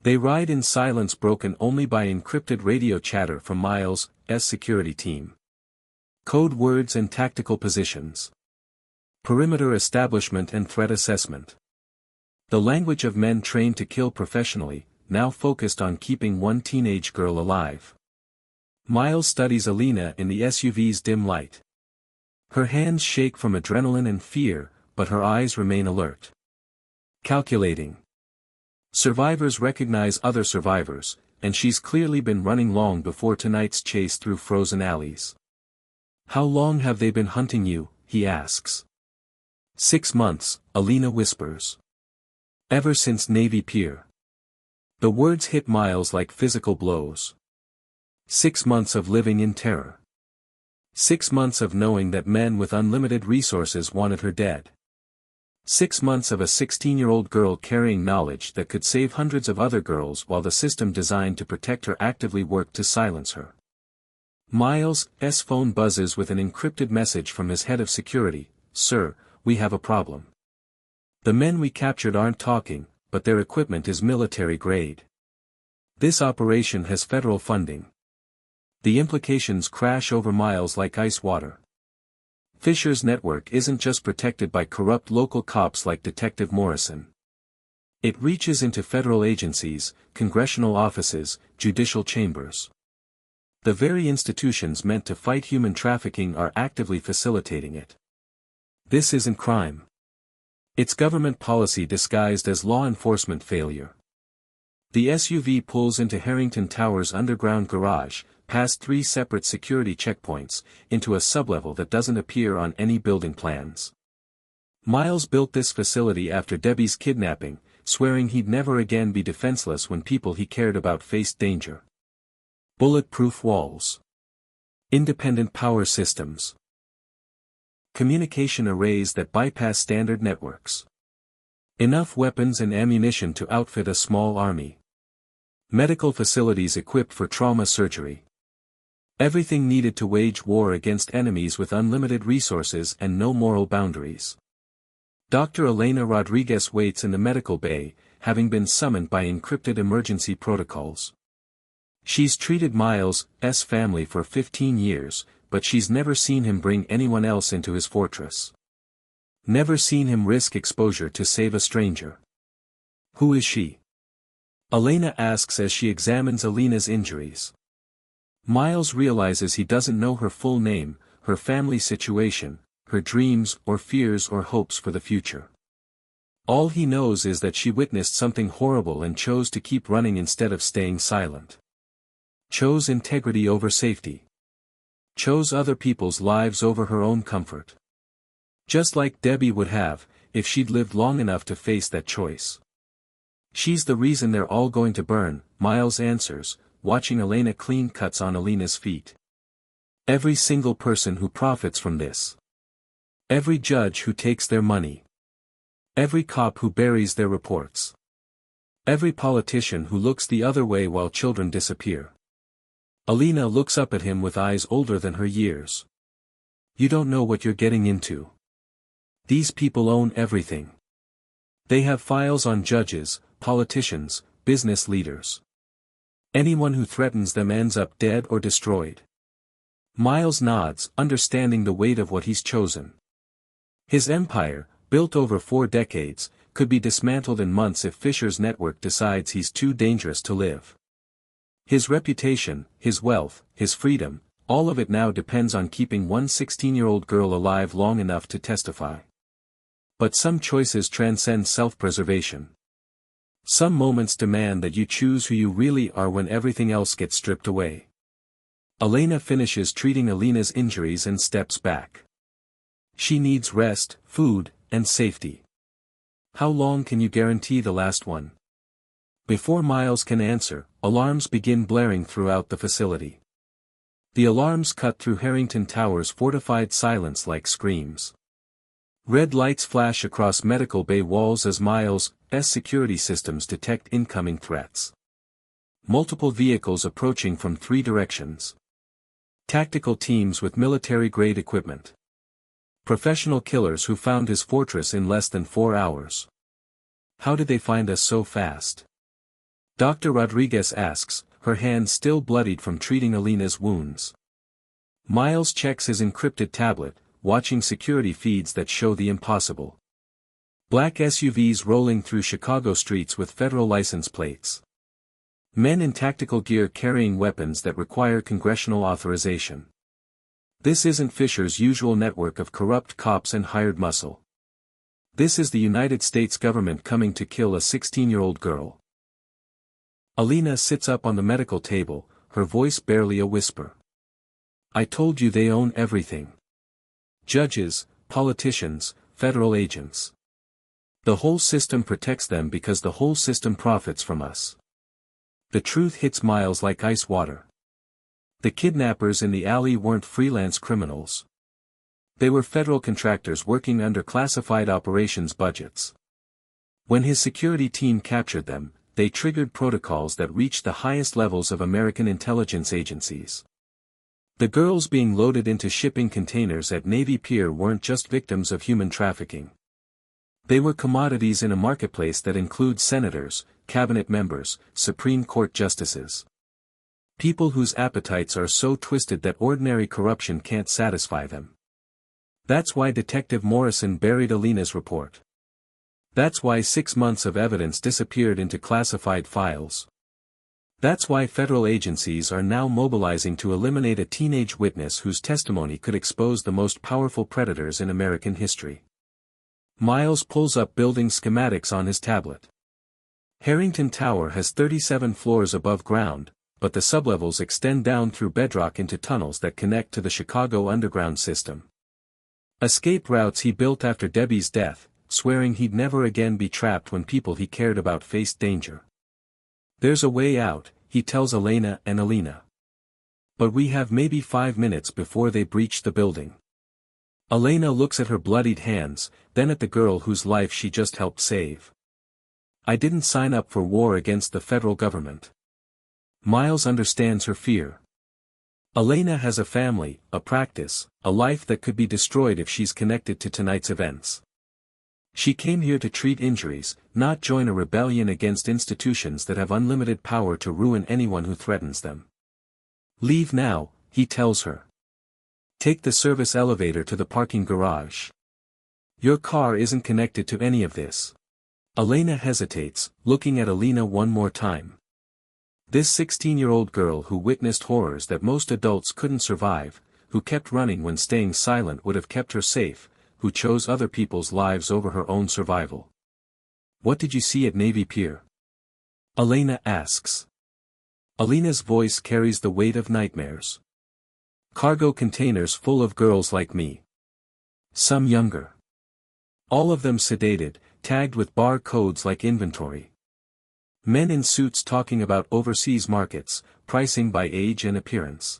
[SPEAKER 1] They ride in silence broken only by encrypted radio chatter from Miles' security team. Code words and tactical positions. Perimeter establishment and threat assessment. The language of men trained to kill professionally, now focused on keeping one teenage girl alive. Miles studies Alina in the SUV's dim light. Her hands shake from adrenaline and fear, but her eyes remain alert. Calculating. Survivors recognize other survivors, and she's clearly been running long before tonight's chase through frozen alleys. "How long have they been hunting you?" he asks. 6 months, Alina whispers. "Ever since Navy Pier." The words hit Miles like physical blows. 6 months of living in terror. 6 months of knowing that men with unlimited resources wanted her dead. 6 months of a 16-year-old girl carrying knowledge that could save hundreds of other girls while the system designed to protect her actively worked to silence her. Miles' phone buzzes with an encrypted message from his head of security: "Sir, we have a problem. The men we captured aren't talking, but their equipment is military grade. This operation has federal funding." The implications crash over Miles like ice water. Fisher's network isn't just protected by corrupt local cops like Detective Morrison. It reaches into federal agencies, congressional offices, judicial chambers. The very institutions meant to fight human trafficking are actively facilitating it. This isn't crime. It's government policy disguised as law enforcement failure. The SUV pulls into Harrington Tower's underground garage, past 3 separate security checkpoints, into a sublevel that doesn't appear on any building plans. Miles built this facility after Debbie's kidnapping, swearing he'd never again be defenseless when people he cared about faced danger. Bulletproof walls. Independent power systems. Communication arrays that bypass standard networks. Enough weapons and ammunition to outfit a small army. Medical facilities equipped for trauma surgery. Everything needed to wage war against enemies with unlimited resources and no moral boundaries. Dr. Elena Rodriguez waits in the medical bay, having been summoned by encrypted emergency protocols. She's treated Miles' family for 15 years, but she's never seen him bring anyone else into his fortress. Never seen him risk exposure to save a stranger. Who is she? Elena asks as she examines Alina's injuries. Miles realizes he doesn't know her full name, her family situation, her dreams or fears or hopes for the future. All he knows is that she witnessed something horrible and chose to keep running instead of staying silent. Chose integrity over safety. Chose other people's lives over her own comfort. Just like Debbie would have, if she'd lived long enough to face that choice. She's the reason they're all going to burn, Miles answers, watching Elena clean cuts on Alina's feet. Every single person who profits from this. Every judge who takes their money. Every cop who buries their reports. Every politician who looks the other way while children disappear. Alina looks up at him with eyes older than her years. You don't know what you're getting into. These people own everything. They have files on judges, politicians, business leaders. Anyone who threatens them ends up dead or destroyed. Miles nods, understanding the weight of what he's chosen. His empire, built over 4 decades, could be dismantled in months if Fisher's network decides he's too dangerous to live. His reputation, his wealth, his freedom, all of it now depends on keeping one 16-year-old girl alive long enough to testify. But some choices transcend self-preservation. Some moments demand that you choose who you really are when everything else gets stripped away. Elena finishes treating Alina's injuries and steps back. She needs rest, food, and safety. How long can you guarantee the last one? Before Miles can answer, alarms begin blaring throughout the facility. The alarms cut through Harrington Tower's fortified silence like screams. Red lights flash across medical bay walls as Miles' security systems detect incoming threats. Multiple vehicles approaching from 3 directions. Tactical teams with military-grade equipment. Professional killers who found his fortress in less than 4 hours. How did they find us so fast? Dr. Rodriguez asks, her hands still bloodied from treating Alina's wounds. Miles checks his encrypted tablet, watching security feeds that show the impossible. Black SUVs rolling through Chicago streets with federal license plates. Men in tactical gear carrying weapons that require congressional authorization. This isn't Fisher's usual network of corrupt cops and hired muscle. This is the United States government coming to kill a 16-year-old girl. Alina sits up on the medical table, her voice barely a whisper. I told you they own everything. Judges, politicians, federal agents. The whole system protects them because the whole system profits from us. The truth hits Miles like ice water. The kidnappers in the alley weren't freelance criminals. They were federal contractors working under classified operations budgets. When his security team captured them, they triggered protocols that reached the highest levels of American intelligence agencies. The girls being loaded into shipping containers at Navy Pier weren't just victims of human trafficking. They were commodities in a marketplace that includes senators, cabinet members, Supreme Court justices. People whose appetites are so twisted that ordinary corruption can't satisfy them. That's why Detective Morrison buried Alina's report. That's why 6 months of evidence disappeared into classified files. That's why federal agencies are now mobilizing to eliminate a teenage witness whose testimony could expose the most powerful predators in American history. Miles pulls up building schematics on his tablet. Harrington Tower has 37 floors above ground, but the sublevels extend down through bedrock into tunnels that connect to the Chicago underground system. Escape routes he built after Debbie's death, swearing he'd never again be trapped when people he cared about faced danger. There's a way out, he tells Elena and Alina. But we have maybe 5 minutes before they breach the building. Elena looks at her bloodied hands, then at the girl whose life she just helped save. I didn't sign up for war against the federal government. Miles understands her fear. Elena has a family, a practice, a life that could be destroyed if she's connected to tonight's events. She came here to treat injuries, not join a rebellion against institutions that have unlimited power to ruin anyone who threatens them. Leave now, he tells her. Take the service elevator to the parking garage. Your car isn't connected to any of this. Elena hesitates, looking at Alina one more time. This 16-year-old girl who witnessed horrors that most adults couldn't survive, who kept running when staying silent would have kept her safe, who chose other people's lives over her own survival. What did you see at Navy Pier? Elena asks. Alina's voice carries the weight of nightmares. Cargo containers full of girls like me. Some younger. All of them sedated, tagged with bar codes like inventory. Men in suits talking about overseas markets, pricing by age and appearance.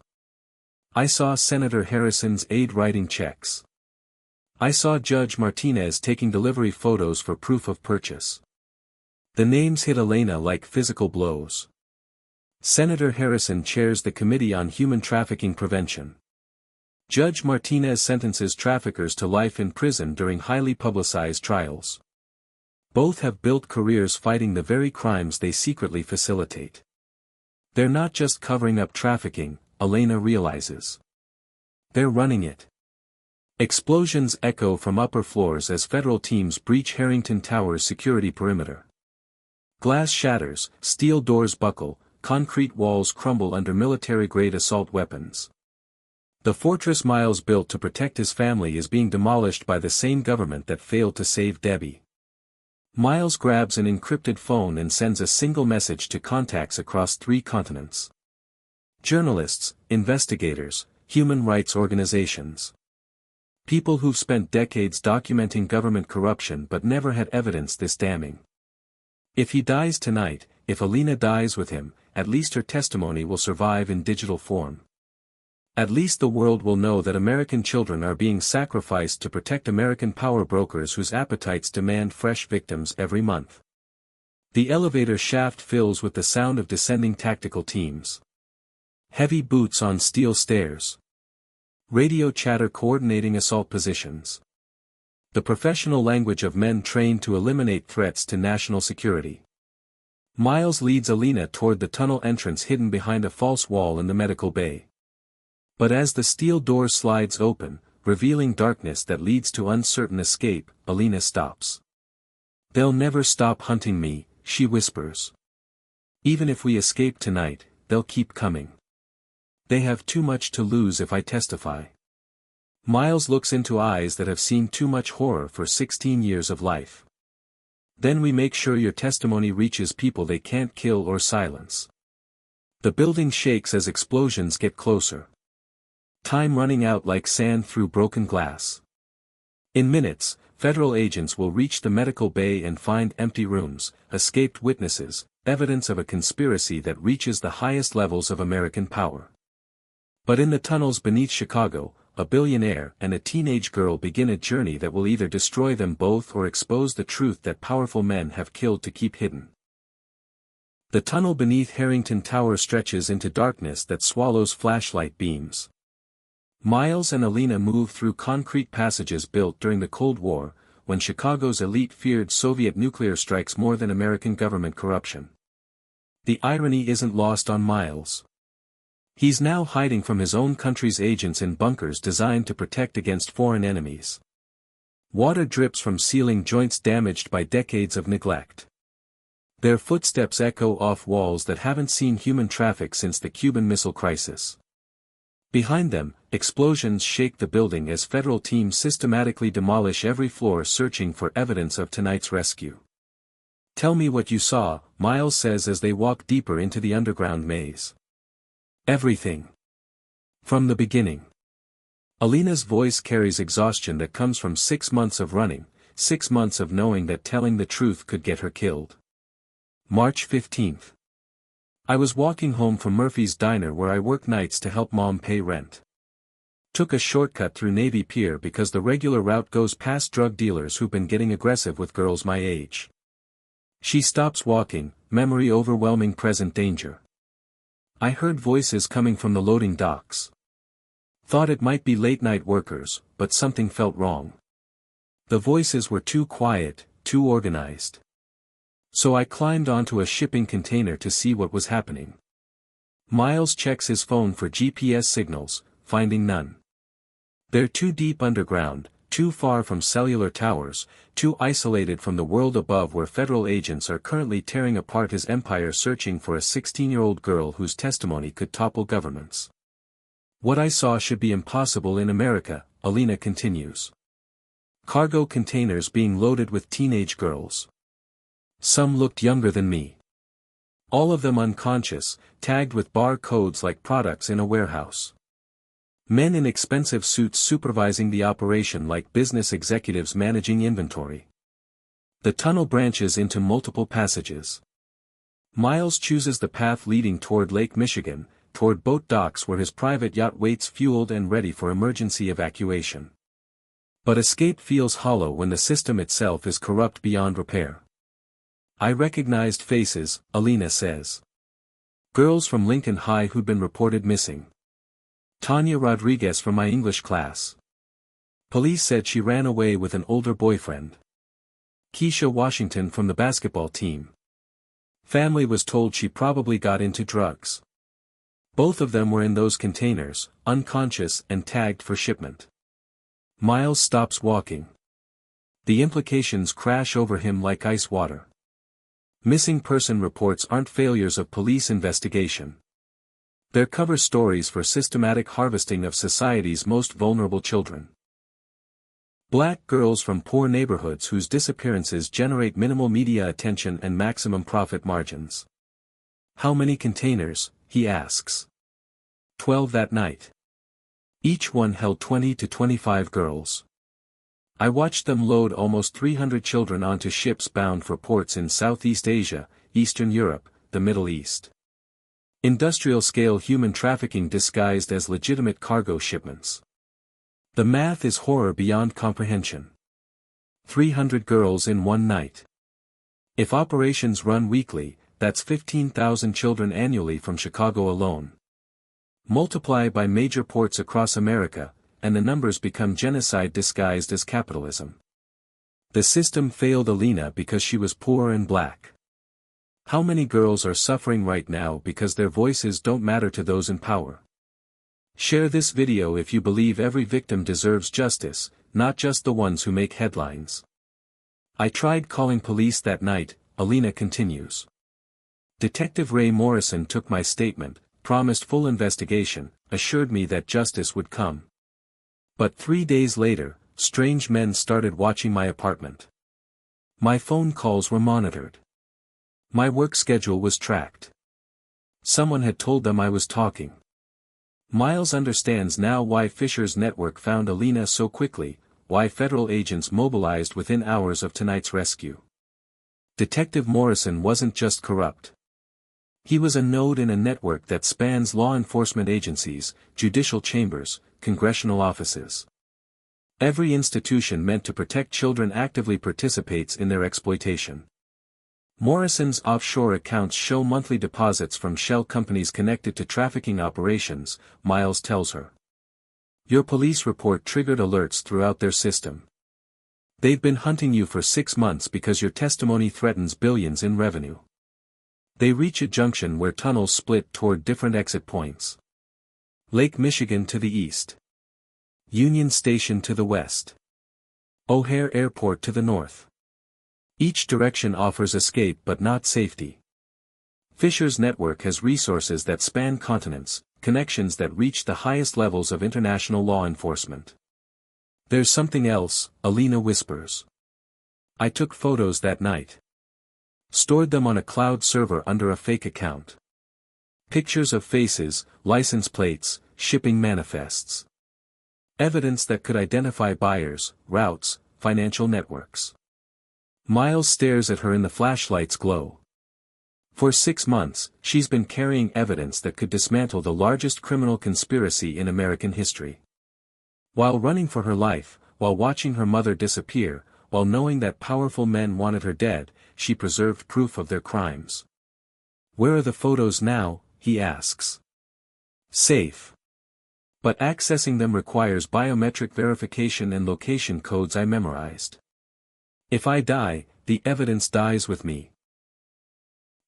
[SPEAKER 1] I saw Senator Harrison's aide writing checks. I saw Judge Martinez taking delivery photos for proof of purchase. The names hit Elena like physical blows. Senator Harrison chairs the Committee on Human Trafficking Prevention. Judge Martinez sentences traffickers to life in prison during highly publicized trials. Both have built careers fighting the very crimes they secretly facilitate. They're not just covering up trafficking, Elena realizes. They're running it. Explosions echo from upper floors as federal teams breach Harrington Tower's security perimeter. Glass shatters, steel doors buckle, concrete walls crumble under military-grade assault weapons. The fortress Miles built to protect his family is being demolished by the same government that failed to save Debbie. Miles grabs an encrypted phone and sends a single message to contacts across 3 continents. Journalists, investigators, human rights organizations. People who've spent decades documenting government corruption but never had evidence this damning. If he dies tonight, if Alina dies with him, at least her testimony will survive in digital form. At least the world will know that American children are being sacrificed to protect American power brokers whose appetites demand fresh victims every month. The elevator shaft fills with the sound of descending tactical teams. Heavy boots on steel stairs. Radio chatter coordinating assault positions. The professional language of men trained to eliminate threats to national security. Miles leads Alina toward the tunnel entrance hidden behind a false wall in the medical bay. But as the steel door slides open, revealing darkness that leads to uncertain escape, Alina stops. They'll never stop hunting me, she whispers. Even if we escape tonight, they'll keep coming. They have too much to lose if I testify. Miles looks into eyes that have seen too much horror for 16 years of life. Then we make sure your testimony reaches people they can't kill or silence. The building shakes as explosions get closer. Time running out like sand through broken glass. In minutes, federal agents will reach the medical bay and find empty rooms, escaped witnesses, evidence of a conspiracy that reaches the highest levels of American power. But in the tunnels beneath Chicago, a billionaire and a teenage girl begin a journey that will either destroy them both or expose the truth that powerful men have killed to keep hidden. The tunnel beneath Harrington Tower stretches into darkness that swallows flashlight beams. Miles and Alina move through concrete passages built during the Cold War, when Chicago's elite feared Soviet nuclear strikes more than American government corruption. The irony isn't lost on Miles. He's now hiding from his own country's agents in bunkers designed to protect against foreign enemies. Water drips from ceiling joints damaged by decades of neglect. Their footsteps echo off walls that haven't seen human traffic since the Cuban Missile Crisis. Behind them, explosions shake the building as federal teams systematically demolish every floor searching for evidence of tonight's rescue. Tell me what you saw, Miles says as they walk deeper into the underground maze. Everything. From the beginning. Alina's voice carries exhaustion that comes from 6 months of running, 6 months of knowing that telling the truth could get her killed. March 15th. I was walking home from Murphy's Diner where I work nights to help Mom pay rent. Took a shortcut through Navy Pier because the regular route goes past drug dealers who've been getting aggressive with girls my age. She stops walking, memory overwhelming present danger. I heard voices coming from the loading docks. Thought it might be late-night workers, but something felt wrong. The voices were too quiet, too organized. So I climbed onto a shipping container to see what was happening. Miles checks his phone for GPS signals, finding none. They're too deep underground, too far from cellular towers, too isolated from the world above where federal agents are currently tearing apart his empire searching for a 16-year-old girl whose testimony could topple governments. What I saw should be impossible in America, Alina continues. Cargo containers being loaded with teenage girls. Some looked younger than me. All of them unconscious, tagged with bar codes like products in a warehouse. Men in expensive suits supervising the operation like business executives managing inventory. The tunnel branches into multiple passages. Miles chooses the path leading toward Lake Michigan, toward boat docks where his private yacht waits fueled and ready for emergency evacuation. But escape feels hollow when the system itself is corrupt beyond repair. I recognized faces, Alina says. Girls from Lincoln High who'd been reported missing. Tanya Rodriguez from my English class. Police said she ran away with an older boyfriend. Keisha Washington from the basketball team. Family was told she probably got into drugs. Both of them were in those containers, unconscious and tagged for shipment. Miles stops walking. The implications crash over him like ice water. Missing person reports aren't failures of police investigation. They're cover stories for systematic harvesting of society's most vulnerable children. Black girls from poor neighborhoods whose disappearances generate minimal media attention and maximum profit margins. How many containers, he asks. 12 that night. Each one held 20 to 25 girls. I watched them load almost 300 children onto ships bound for ports in Southeast Asia, Eastern Europe, the Middle East. Industrial-scale human trafficking disguised as legitimate cargo shipments. The math is horror beyond comprehension. 300 girls in one night. If operations run weekly, that's 15,000 children annually from Chicago alone. Multiply by major ports across America, and the numbers become genocide disguised as capitalism. The system failed Alina because she was poor and black. How many girls are suffering right now because their voices don't matter to those in power? Share this video if you believe every victim deserves justice, not just the ones who make headlines. I tried calling police that night, Alina continues. Detective Ray Morrison took my statement, promised full investigation, assured me that justice would come. But 3 days later, strange men started watching my apartment. My phone calls were monitored. My work schedule was tracked. Someone had told them I was talking. Miles understands now why Fisher's network found Alina so quickly, why federal agents mobilized within hours of tonight's rescue. Detective Morrison wasn't just corrupt. He was a node in a network that spans law enforcement agencies, judicial chambers, congressional offices. Every institution meant to protect children actively participates in their exploitation. Morrison's offshore accounts show monthly deposits from shell companies connected to trafficking operations, Miles tells her. Your police report triggered alerts throughout their system. They've been hunting you for 6 months because your testimony threatens billions in revenue. They reach a junction where tunnels split toward different exit points. Lake Michigan to the east. Union Station to the west. O'Hare Airport to the north. Each direction offers escape but not safety. Fisher's network has resources that span continents, connections that reach the highest levels of international law enforcement. There's something else, Alina whispers. I took photos that night. Stored them on a cloud server under a fake account. Pictures of faces, license plates, shipping manifests. Evidence that could identify buyers, routes, financial networks. Miles stares at her in the flashlight's glow. For 6 months, she's been carrying evidence that could dismantle the largest criminal conspiracy in American history. While running for her life, while watching her mother disappear, while knowing that powerful men wanted her dead, she preserved proof of their crimes. Where are the photos now? He asks. Safe. But accessing them requires biometric verification and location codes I memorized. If I die, the evidence dies with me.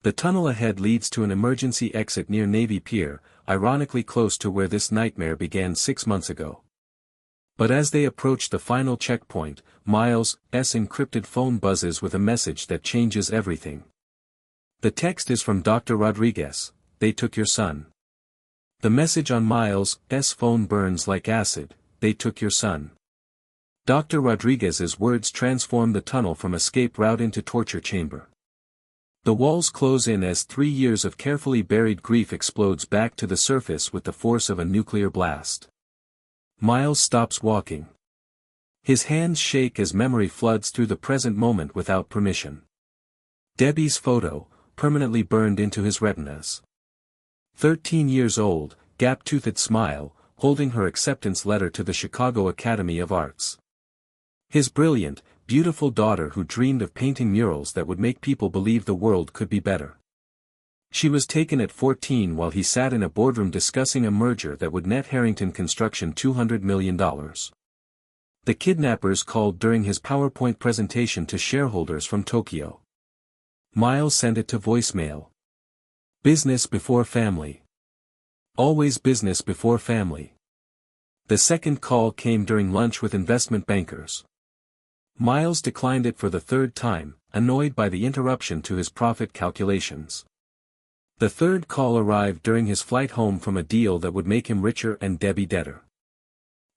[SPEAKER 1] The tunnel ahead leads to an emergency exit near Navy Pier, ironically close to where this nightmare began 6 months ago. But as they approach the final checkpoint, Miles' encrypted phone buzzes with a message that changes everything. The text is from Dr. Rodriguez. They took your son. The message on Miles' phone burns like acid. They took your son. Dr. Rodriguez's words transform the tunnel from escape route into torture chamber. The walls close in as 3 years of carefully buried grief explodes back to the surface with the force of a nuclear blast. Miles stops walking. His hands shake as memory floods through the present moment without permission. Debbie's photo, permanently burned into his retinas. 13 years old, gap-toothed smile, holding her acceptance letter to the Chicago Academy of Arts. His brilliant, beautiful daughter who dreamed of painting murals that would make people believe the world could be better. She was taken at 14 while he sat in a boardroom discussing a merger that would net Harrington Construction $200 million. The kidnappers called during his PowerPoint presentation to shareholders from Tokyo. Miles sent it to voicemail. Business before family. Always business before family. The second call came during lunch with investment bankers. Miles declined it for the 3rd time, annoyed by the interruption to his profit calculations. The 3rd call arrived during his flight home from a deal that would make him richer and Debbie deader.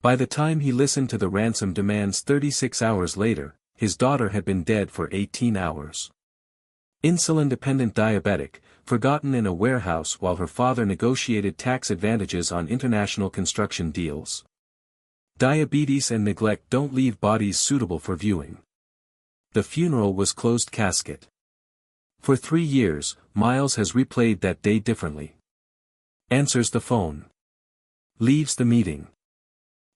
[SPEAKER 1] By the time he listened to the ransom demands 36 hours later, his daughter had been dead for 18 hours. Insulin-dependent diabetic, forgotten in a warehouse while her father negotiated tax advantages on international construction deals. Diabetes and neglect don't leave bodies suitable for viewing. The funeral was closed casket. For 3 years, Miles has replayed that day differently. Answers the phone. Leaves the meeting.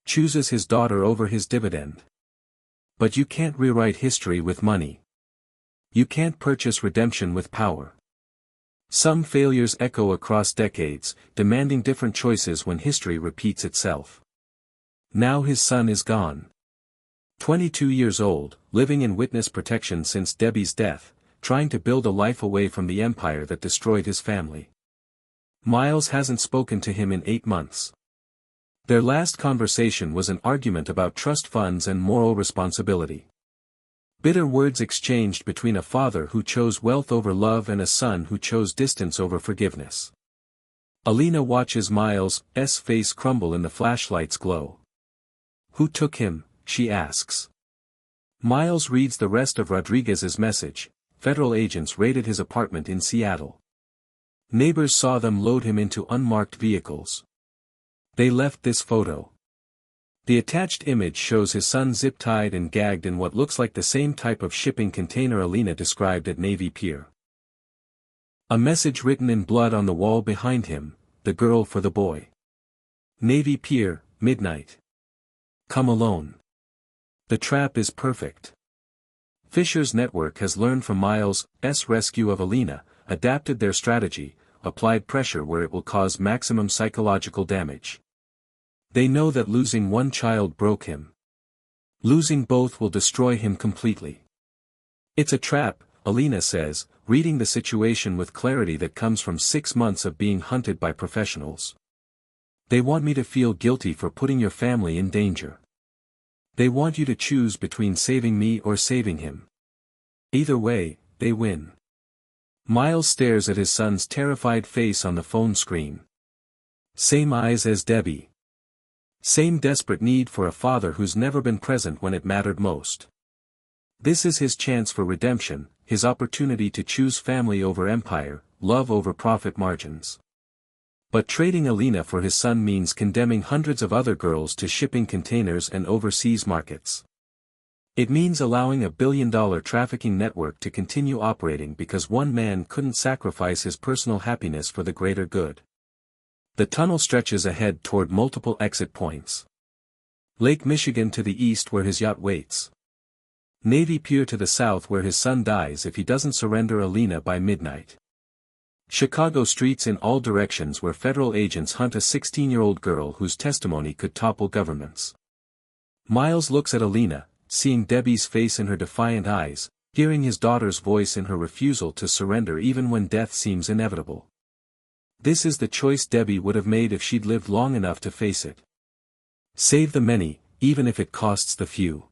[SPEAKER 1] Chooses his daughter over his dividend. But you can't rewrite history with money. You can't purchase redemption with power. Some failures echo across decades, demanding different choices when history repeats itself. Now his son is gone. 22 years old, living in witness protection since Debbie's death, trying to build a life away from the empire that destroyed his family. Miles hasn't spoken to him in 8 months. Their last conversation was an argument about trust funds and moral responsibility. Bitter words exchanged between a father who chose wealth over love and a son who chose distance over forgiveness. Alina watches Miles' face crumble in the flashlight's glow. Who took him? She asks. Miles reads the rest of Rodriguez's message. Federal agents raided his apartment in Seattle. Neighbors saw them load him into unmarked vehicles. They left this photo. The attached image shows his son zip-tied and gagged in what looks like the same type of shipping container Alina described at Navy Pier. A message written in blood on the wall behind him, the girl for the boy. Navy Pier, midnight. Come alone. The trap is perfect. Fisher's network has learned from Miles' rescue of Alina, adapted their strategy, applied pressure where it will cause maximum psychological damage. They know that losing one child broke him. Losing both will destroy him completely. It's a trap, Alina says, reading the situation with clarity that comes from 6 months of being hunted by professionals. They want me to feel guilty for putting your family in danger. They want you to choose between saving me or saving him. Either way, they win. Miles stares at his son's terrified face on the phone screen. Same eyes as Debbie. Same desperate need for a father who's never been present when it mattered most. This is his chance for redemption, his opportunity to choose family over empire, love over profit margins. But trading Alina for his son means condemning hundreds of other girls to shipping containers and overseas markets. It means allowing a billion-dollar trafficking network to continue operating because one man couldn't sacrifice his personal happiness for the greater good. The tunnel stretches ahead toward multiple exit points. Lake Michigan to the east where his yacht waits. Navy Pier to the south where his son dies if he doesn't surrender Alina by midnight. Chicago streets in all directions where federal agents hunt a 16-year-old girl whose testimony could topple governments. Miles looks at Alina, seeing Debbie's face in her defiant eyes, hearing his daughter's voice in her refusal to surrender even when death seems inevitable. This is the choice Debbie would have made if she'd lived long enough to face it. Save the many, even if it costs the few.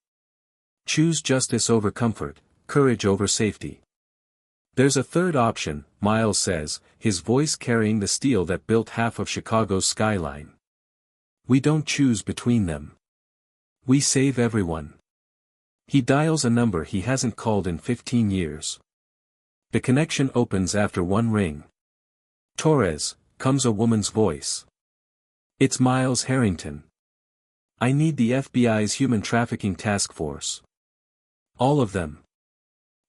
[SPEAKER 1] Choose justice over comfort, courage over safety. There's a third option, Miles says, his voice carrying the steel that built half of Chicago's skyline. We don't choose between them. We save everyone. He dials a number he hasn't called in 15 years. The connection opens after one ring. Torres, comes a woman's voice. It's Miles Harrington. I need the FBI's human trafficking task force. All of them.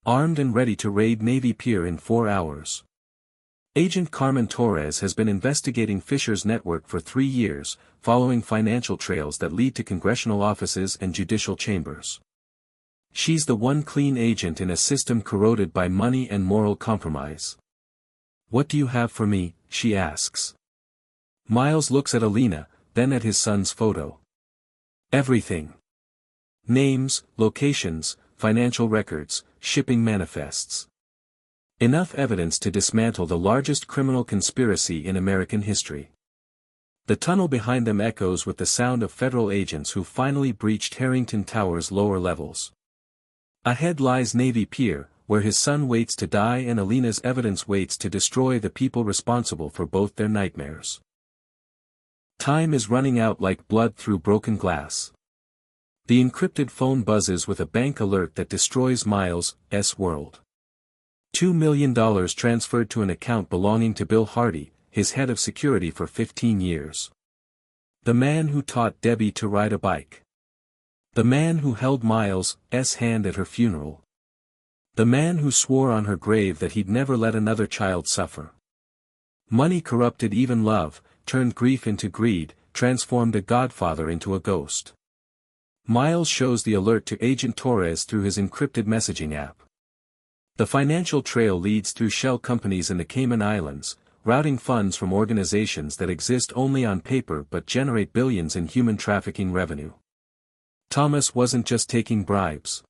[SPEAKER 1] Armed and ready to raid Navy Pier in 4 hours. Agent Carmen Torres has been investigating Fisher's network for 3 years, following financial trails that lead to congressional offices and judicial chambers. She's the one clean agent in a system corroded by money and moral compromise. What do you have for me, she asks. Miles looks at Alina, then at his son's photo. Everything. Names, locations, financial records, shipping manifests. Enough evidence to dismantle the largest criminal conspiracy in American history. The tunnel behind them echoes with the sound of federal agents who finally breached Harrington Tower's lower levels. Ahead lies Navy Pier, where his son waits to die and Alina's evidence waits to destroy the people responsible for both their nightmares. Time is running out like blood through broken glass. The encrypted phone buzzes with a bank alert that destroys Miles' world. $2 million transferred to an account belonging to Bill Hardy, his head of security for 15 years. The man who taught Debbie to ride a bike. The man who held Miles' hand at her funeral. The man who swore on her grave that he'd never let another child suffer. Money corrupted even love, turned grief into greed, transformed a godfather into a ghost. Miles shows the alert to Agent Torres through his encrypted messaging app. The financial trail leads through shell companies in the Cayman Islands, routing funds from organizations that exist only on paper but generate billions in human trafficking revenue. Thomas wasn't just taking bribes.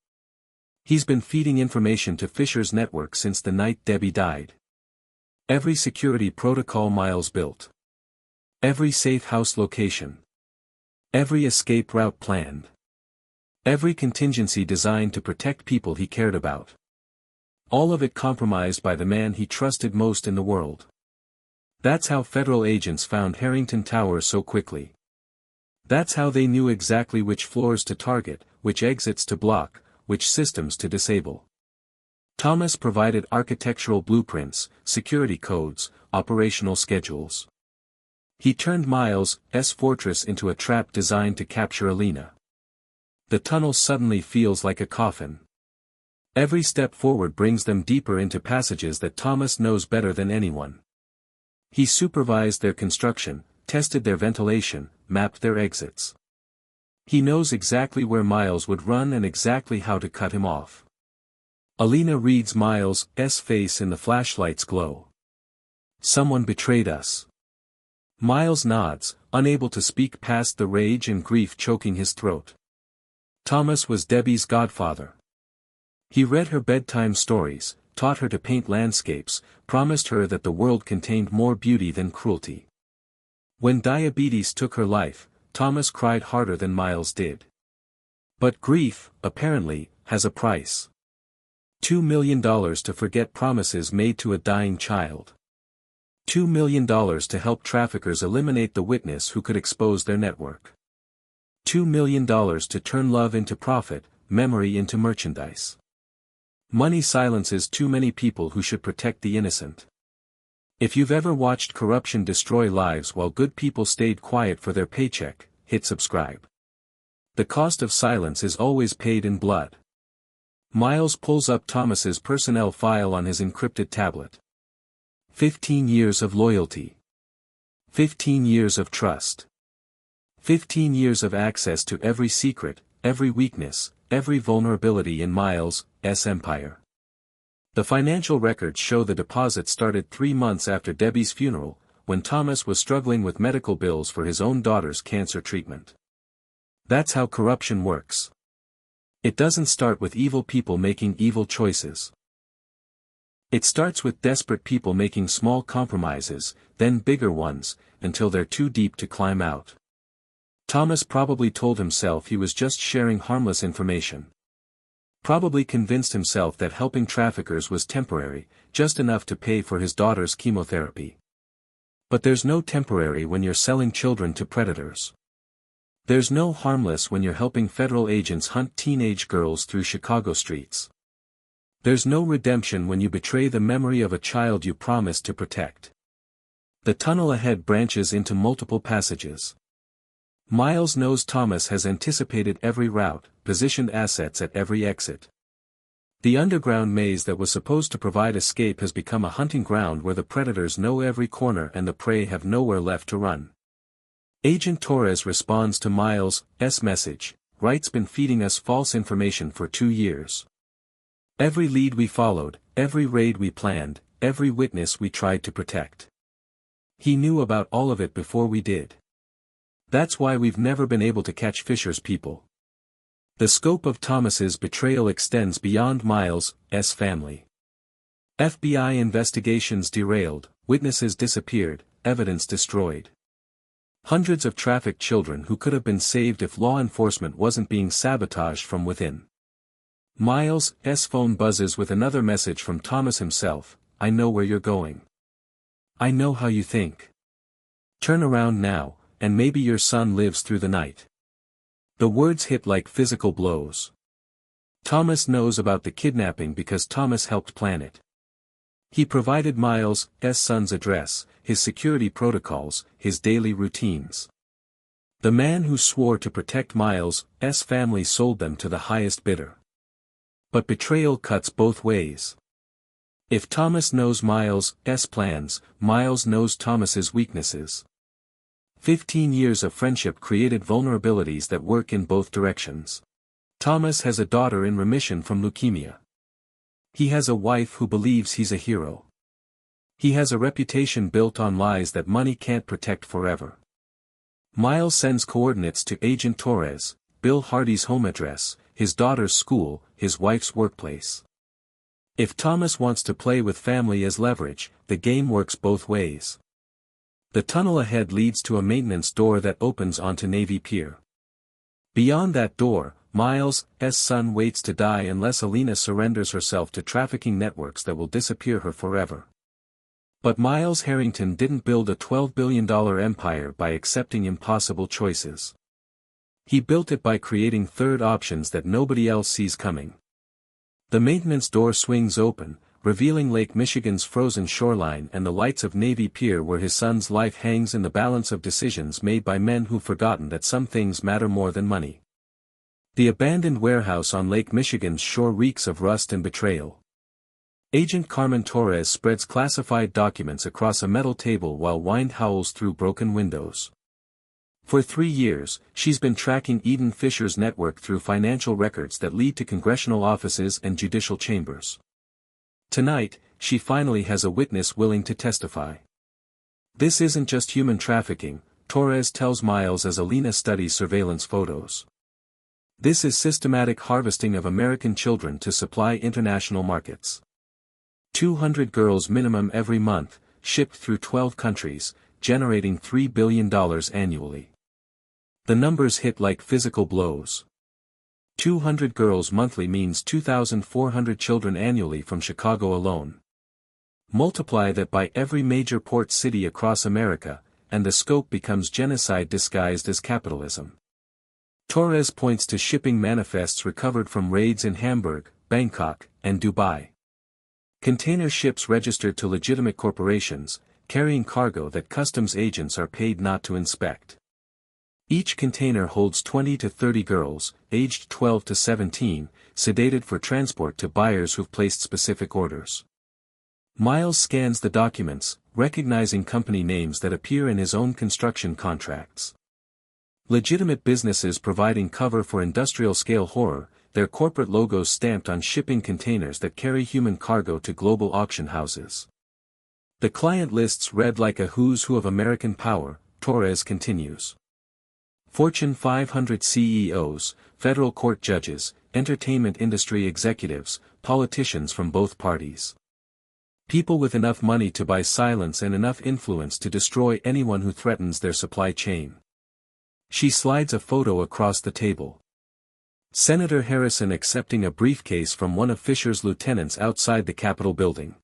[SPEAKER 1] He's been feeding information to Fisher's network since the night Debbie died. Every security protocol Miles built. Every safe house location. Every escape route planned. Every contingency designed to protect people he cared about. All of it compromised by the man he trusted most in the world. That's how federal agents found Harrington Tower so quickly. That's how they knew exactly which floors to target, which exits to block, which systems to disable. Thomas provided architectural blueprints, security codes, operational schedules. He turned Miles' fortress into a trap designed to capture Alina. The tunnel suddenly feels like a coffin. Every step forward brings them deeper into passages that Thomas knows better than anyone. He supervised their construction, tested their ventilation, mapped their exits. He knows exactly where Miles would run and exactly how to cut him off. Alina reads Miles' face in the flashlight's glow. Someone betrayed us. Miles nods, unable to speak past the rage and grief choking his throat. Thomas was Debbie's godfather. He read her bedtime stories, taught her to paint landscapes, promised her that the world contained more beauty than cruelty. When diabetes took her life, Thomas cried harder than Miles did. But grief, apparently, has a price. $2 million to forget promises made to a dying child. $2 million to help traffickers eliminate the witness who could expose their network. $2 million to turn love into profit, memory into merchandise. Money silences too many people who should protect the innocent. If you've ever watched corruption destroy lives while good people stayed quiet for their paycheck, hit subscribe. The cost of silence is always paid in blood. Miles pulls up Thomas's personnel file on his encrypted tablet. 15 years of loyalty. 15 years of trust. 15 years of access to every secret, every weakness, every vulnerability in Miles' empire. The financial records show the deposit started 3 months after Debbie's funeral, when Thomas was struggling with medical bills for his own daughter's cancer treatment. That's how corruption works. It doesn't start with evil people making evil choices. It starts with desperate people making small compromises, then bigger ones, until they're too deep to climb out. Thomas probably told himself he was just sharing harmless information. Probably convinced himself that helping traffickers was temporary, just enough to pay for his daughter's chemotherapy. But there's no temporary when you're selling children to predators. There's no harmless when you're helping federal agents hunt teenage girls through Chicago streets. There's no redemption when you betray the memory of a child you promised to protect. The tunnel ahead branches into multiple passages. Miles knows Thomas has anticipated every route, positioned assets at every exit. The underground maze that was supposed to provide escape has become a hunting ground where the predators know every corner and the prey have nowhere left to run. Agent Torres responds to Miles' message, "Wright's been feeding us false information for 2 years. Every lead we followed, every raid we planned, every witness we tried to protect. He knew about all of it before we did. That's why we've never been able to catch Fisher's people." The scope of Thomas's betrayal extends beyond Miles' family. FBI investigations derailed, witnesses disappeared, evidence destroyed. Hundreds of trafficked children who could have been saved if law enforcement wasn't being sabotaged from within. Miles' phone buzzes with another message from Thomas himself, "I know where you're going. I know how you think. Turn around now, and maybe your son lives through the night." The words hit like physical blows. Thomas knows about the kidnapping because Thomas helped plan it. He provided Miles' son's address, his security protocols, his daily routines. The man who swore to protect Miles' family sold them to the highest bidder. But betrayal cuts both ways. If Thomas knows Miles' plans, Miles knows Thomas's weaknesses. 15 years of friendship created vulnerabilities that work in both directions. Thomas has a daughter in remission from leukemia. He has a wife who believes he's a hero. He has a reputation built on lies that money can't protect forever. Miles sends coordinates to Agent Torres, Bill Hardy's home address, his daughter's school, his wife's workplace. If Thomas wants to play with family as leverage, the game works both ways. The tunnel ahead leads to a maintenance door that opens onto Navy Pier. Beyond that door, Miles' son waits to die unless Alina surrenders herself to trafficking networks that will disappear her forever. But Miles Harrington didn't build a $12 billion empire by accepting impossible choices. He built it by creating third options that nobody else sees coming. The maintenance door swings open, revealing Lake Michigan's frozen shoreline and the lights of Navy Pier where his son's life hangs in the balance of decisions made by men who've forgotten that some things matter more than money. The abandoned warehouse on Lake Michigan's shore reeks of rust and betrayal. Agent Carmen Torres spreads classified documents across a metal table while wind howls through broken windows. For 3 years, she's been tracking Eden Fisher's network through financial records that lead to congressional offices and judicial chambers. Tonight, she finally has a witness willing to testify. This isn't just human trafficking, Torres tells Miles as Alina studies surveillance photos. This is systematic harvesting of American children to supply international markets. 200 girls minimum every month, shipped through 12 countries, generating $3 billion annually. The numbers hit like physical blows. 200 girls monthly means 2,400 children annually from Chicago alone. Multiply that by every major port city across America, and the scope becomes genocide disguised as capitalism. Torres points to shipping manifests recovered from raids in Hamburg, Bangkok, and Dubai. Container ships registered to legitimate corporations, carrying cargo that customs agents are paid not to inspect. Each container holds 20 to 30 girls, aged 12 to 17, sedated for transport to buyers who've placed specific orders. Miles scans the documents, recognizing company names that appear in his own construction contracts. Legitimate businesses providing cover for industrial-scale horror, their corporate logos stamped on shipping containers that carry human cargo to global auction houses. The client lists read like a who's who of American power, Torres continues. Fortune 500 CEOs, federal court judges, entertainment industry executives, politicians from both parties. People with enough money to buy silence and enough influence to destroy anyone who threatens their supply chain. She slides a photo across the table. Senator Harrison accepting a briefcase from one of Fisher's lieutenants outside the Capitol building.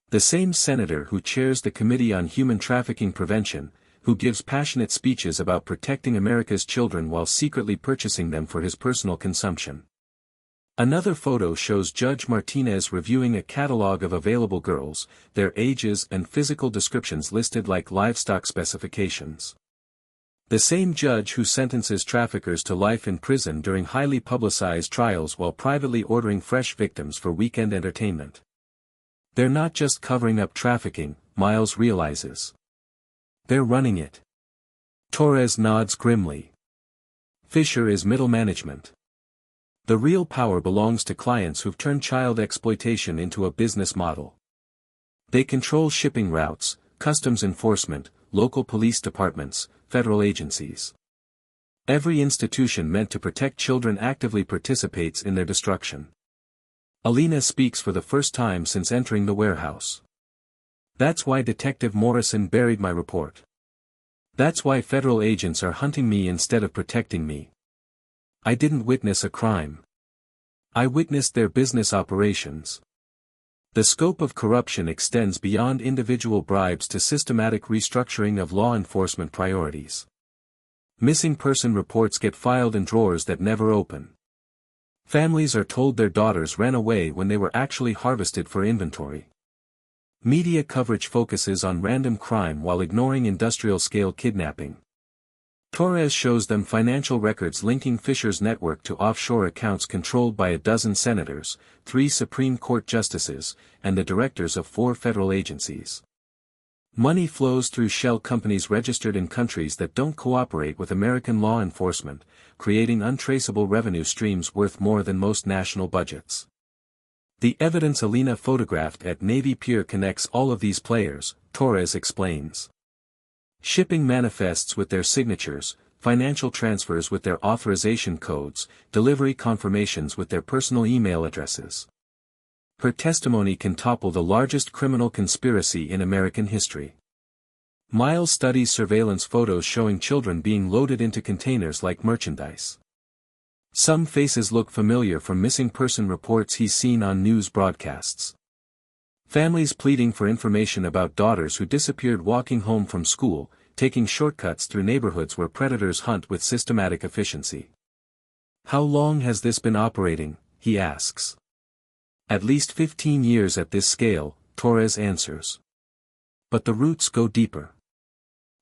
[SPEAKER 1] The same senator who chairs the Committee on Human Trafficking Prevention, who gives passionate speeches about protecting America's children while secretly purchasing them for his personal consumption. Another photo shows Judge Martinez reviewing a catalog of available girls, their ages and physical descriptions listed like livestock specifications. The same judge who sentences traffickers to life in prison during highly publicized trials while privately ordering fresh victims for weekend entertainment. They're not just covering up trafficking, Miles realizes. They're running it. Torres nods grimly. Fisher is middle management. The real power belongs to clients who've turned child exploitation into a business model. They control shipping routes, customs enforcement, local police departments, federal agencies. Every institution meant to protect children actively participates in their destruction. Alina speaks for the first time since entering the warehouse. That's why Detective Morrison buried my report. That's why federal agents are hunting me instead of protecting me. I didn't witness a crime. I witnessed their business operations. The scope of corruption extends beyond individual bribes to systematic restructuring of law enforcement priorities. Missing person reports get filed in drawers that never open. Families are told their daughters ran away when they were actually harvested for inventory. Media coverage focuses on random crime while ignoring industrial-scale kidnapping. Torres shows them financial records linking Fisher's network to offshore accounts controlled by a dozen senators, 3 Supreme Court justices, and the directors of 4 federal agencies. Money flows through shell companies registered in countries that don't cooperate with American law enforcement, creating untraceable revenue streams worth more than most national budgets. The evidence Alina photographed at Navy Pier connects all of these players, Torres explains. Shipping manifests with their signatures, financial transfers with their authorization codes, delivery confirmations with their personal email addresses. Her testimony can topple the largest criminal conspiracy in American history. Miles studies surveillance photos showing children being loaded into containers like merchandise. Some faces look familiar from missing person reports he's seen on news broadcasts. Families pleading for information about daughters who disappeared walking home from school, taking shortcuts through neighborhoods where predators hunt with systematic efficiency. How long has this been operating, he asks. At least 15 years at this scale, Torres answers. But the roots go deeper.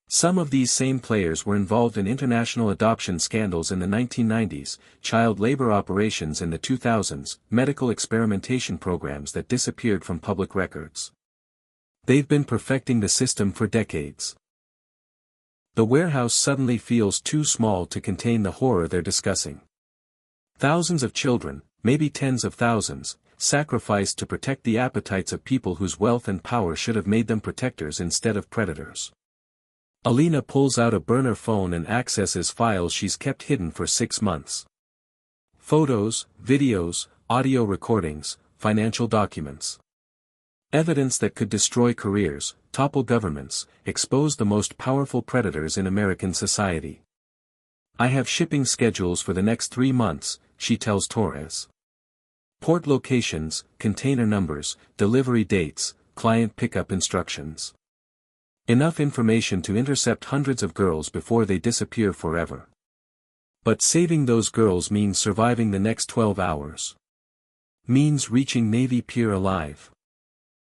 [SPEAKER 1] Some of these same players were involved in international adoption scandals in the 1990s, child labor operations in the 2000s, medical experimentation programs that disappeared from public records. They've been perfecting the system for decades. The warehouse suddenly feels too small to contain the horror they're discussing. Thousands of children, maybe tens of thousands, sacrificed to protect the appetites of people whose wealth and power should have made them protectors instead of predators. Alina pulls out a burner phone and accesses files she's kept hidden for 6 months. Photos, videos, audio recordings, financial documents. Evidence that could destroy careers, topple governments, expose the most powerful predators in American society. I have shipping schedules for the next 3 months, she tells Torres. Port locations, container numbers, delivery dates, client pickup instructions. Enough information to intercept hundreds of girls before they disappear forever. But saving those girls means surviving the next 12 hours. Means reaching Navy Pier alive.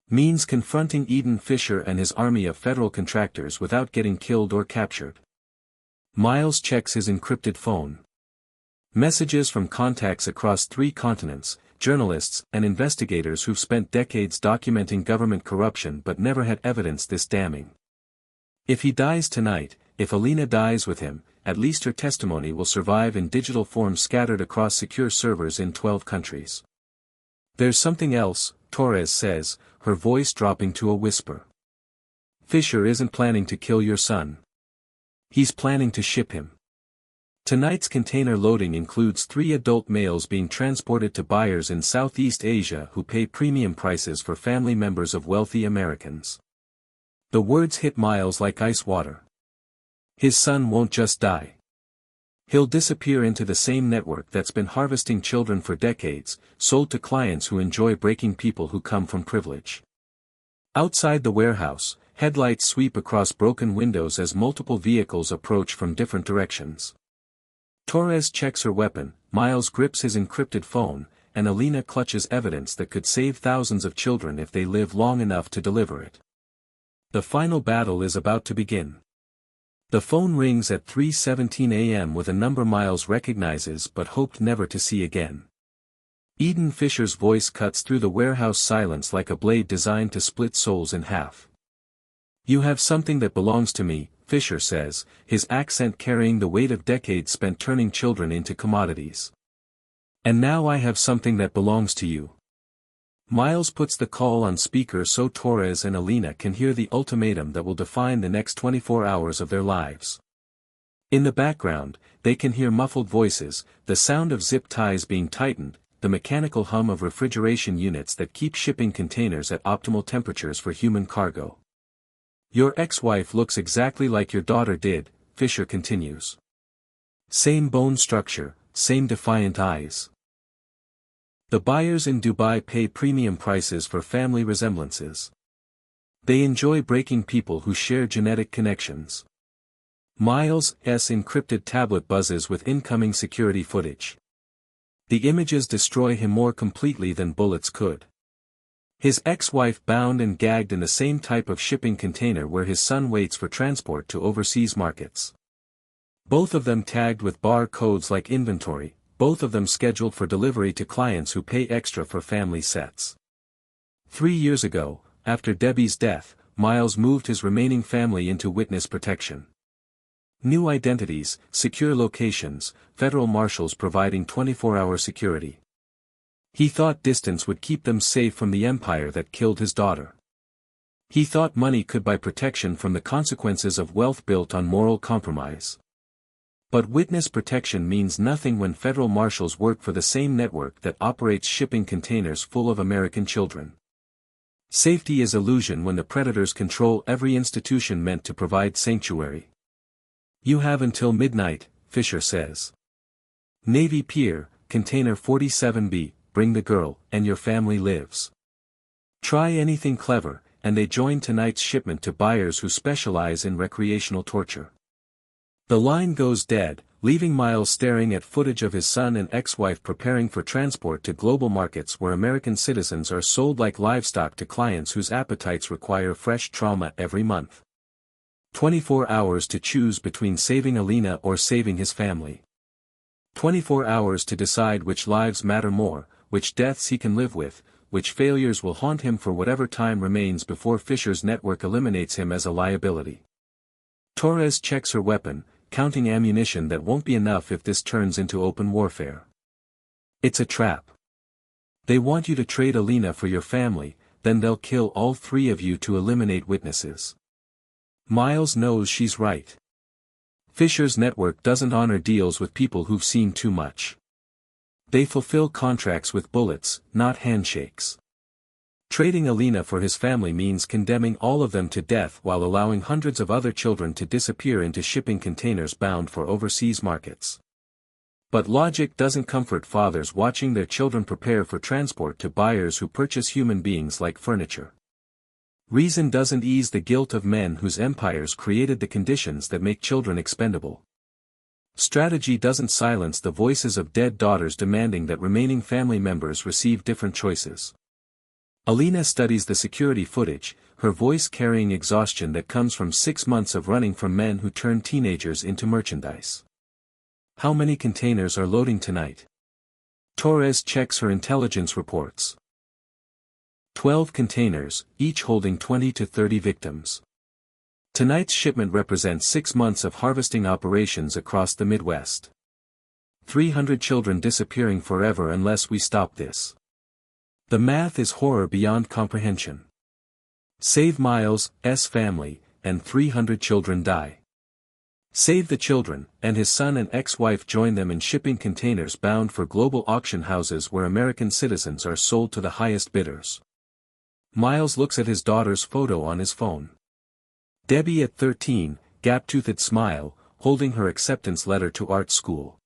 [SPEAKER 1] Means confronting Eden Fisher and his army of federal contractors without getting killed or captured. Miles checks his encrypted phone. Messages from contacts across 3 continents, journalists and investigators who've spent decades documenting government corruption but never had evidence this damning. If he dies tonight, if Alina dies with him, at least her testimony will survive in digital form scattered across secure servers in 12 countries. There's something else, Torres says, her voice dropping to a whisper. Fisher isn't planning to kill your son. He's planning to ship him. Tonight's container loading includes 3 adult males being transported to buyers in Southeast Asia who pay premium prices for family members of wealthy Americans. The words hit Miles like ice water. His son won't just die. He'll disappear into the same network that's been harvesting children for decades, sold to clients who enjoy breaking people who come from privilege. Outside the warehouse, headlights sweep across broken windows as multiple vehicles approach from different directions. Torres checks her weapon, Miles grips his encrypted phone, and Alina clutches evidence that could save thousands of children if they live long enough to deliver it. The final battle is about to begin. The phone rings at 3:17 a.m. with a number Miles recognizes but hoped never to see again. Eden Fisher's voice cuts through the warehouse silence like a blade designed to split souls in half. You have something that belongs to me, Fisher says, his accent carrying the weight of decades spent turning children into commodities. And now I have something that belongs to you. Miles puts the call on speaker so Torres and Alina can hear the ultimatum that will define the next 24 hours of their lives. In the background, they can hear muffled voices, the sound of zip ties being tightened, the mechanical hum of refrigeration units that keep shipping containers at optimal temperatures for human cargo. Your ex-wife looks exactly like your daughter did, Fisher continues. Same bone structure, same defiant eyes. The buyers in Dubai pay premium prices for family resemblances. They enjoy breaking people who share genetic connections. Miles' encrypted tablet buzzes with incoming security footage. The images destroy him more completely than bullets could. His ex-wife bound and gagged in the same type of shipping container where his son waits for transport to overseas markets. Both of them tagged with bar codes like inventory, both of them scheduled for delivery to clients who pay extra for family sets. 3 years ago, after Debbie's death, Miles moved his remaining family into witness protection. New identities, secure locations, federal marshals providing 24-hour security. He thought distance would keep them safe from the empire that killed his daughter. He thought money could buy protection from the consequences of wealth built on moral compromise. But witness protection means nothing when federal marshals work for the same network that operates shipping containers full of American children. Safety is illusion when the predators control every institution meant to provide sanctuary. You have until midnight, Fisher says. Navy Pier, Container 47B, bring the girl, and your family lives. Try anything clever, and they join tonight's shipment to buyers who specialize in recreational torture. The line goes dead, leaving Miles staring at footage of his son and ex-wife preparing for transport to global markets where American citizens are sold like livestock to clients whose appetites require fresh trauma every month. 24 hours to choose between saving Alina or saving his family. 24 hours to decide which lives matter more, which deaths he can live with, which failures will haunt him for whatever time remains before Fisher's network eliminates him as a liability. Torres checks her weapon, counting ammunition that won't be enough if this turns into open warfare. It's a trap. They want you to trade Alina for your family, then they'll kill all 3 of you to eliminate witnesses. Miles knows she's right. Fisher's network doesn't honor deals with people who've seen too much. They fulfill contracts with bullets, not handshakes. Trading Alina for his family means condemning all of them to death while allowing hundreds of other children to disappear into shipping containers bound for overseas markets. But logic doesn't comfort fathers watching their children prepare for transport to buyers who purchase human beings like furniture. Reason doesn't ease the guilt of men whose empires created the conditions that make children expendable. Strategy doesn't silence the voices of dead daughters demanding that remaining family members receive different choices. Alina studies the security footage, her voice carrying exhaustion that comes from 6 months of running from men who turn teenagers into merchandise. How many containers are loading tonight? Torres checks her intelligence reports. 12 containers, each holding 20 to 30 victims. Tonight's shipment represents 6 months of harvesting operations across the Midwest. 300 children disappearing forever unless we stop this. The math is horror beyond comprehension. Save Miles' family, and 300 children die. Save the children, and his son and ex-wife join them in shipping containers bound for global auction houses where American citizens are sold to the highest bidders. Miles looks at his daughter's photo on his phone. Debbie at 13, gap-toothed smile, holding her acceptance letter to art school.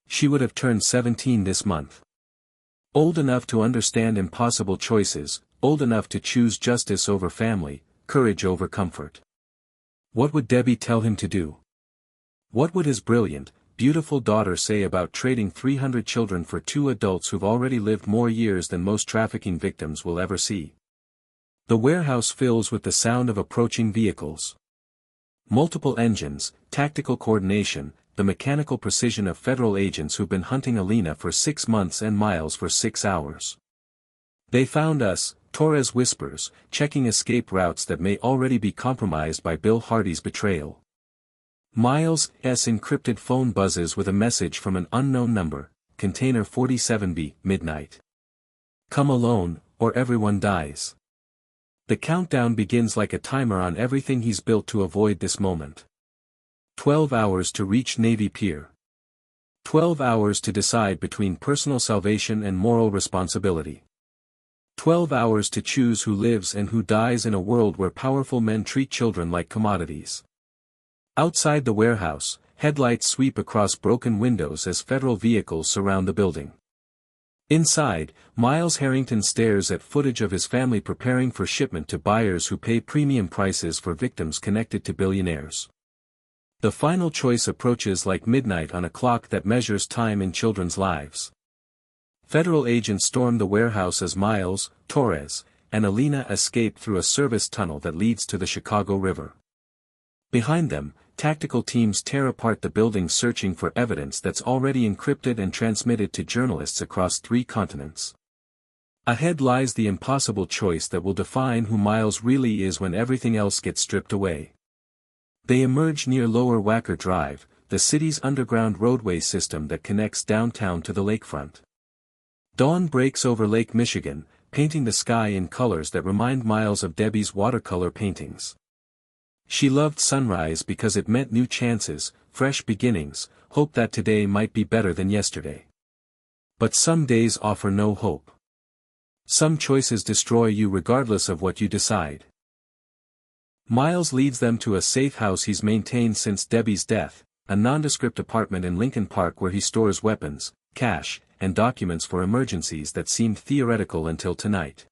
[SPEAKER 1] She would have turned 17 this month. Old enough to understand impossible choices, old enough to choose justice over family, courage over comfort. What would Debbie tell him to do? What would his brilliant, beautiful daughter say about trading 300 children for 2 adults who've already lived more years than most trafficking victims will ever see? The warehouse fills with the sound of approaching vehicles. Multiple engines, tactical coordination, the mechanical precision of federal agents who've been hunting Alina for 6 months and Miles for 6 hours. They found us, Torres whispers, checking escape routes that may already be compromised by Bill Hardy's betrayal. Miles' encrypted phone buzzes with a message from an unknown number, Container 47B, midnight. Come alone, or everyone dies. The countdown begins like a timer on everything he's built to avoid this moment. 12 hours to reach Navy Pier. 12 hours to decide between personal salvation and moral responsibility. 12 hours to choose who lives and who dies in a world where powerful men treat children like commodities. Outside the warehouse, headlights sweep across broken windows as federal vehicles surround the building. Inside, Miles Harrington stares at footage of his family preparing for shipment to buyers who pay premium prices for victims connected to billionaires. The final choice approaches like midnight on a clock that measures time in children's lives. Federal agents storm the warehouse as Miles, Torres, and Alina escape through a service tunnel that leads to the Chicago River. Behind them, tactical teams tear apart the building searching for evidence that's already encrypted and transmitted to journalists across 3 continents. Ahead lies the impossible choice that will define who Miles really is when everything else gets stripped away. They emerge near Lower Wacker Drive, the city's underground roadway system that connects downtown to the lakefront. Dawn breaks over Lake Michigan, painting the sky in colors that remind Miles of Debbie's watercolor paintings. She loved sunrise because it meant new chances, fresh beginnings, hope that today might be better than yesterday. But some days offer no hope. Some choices destroy you regardless of what you decide. Miles leads them to a safe house he's maintained since Debbie's death, a nondescript apartment in Lincoln Park where he stores weapons, cash, and documents for emergencies that seemed theoretical until tonight.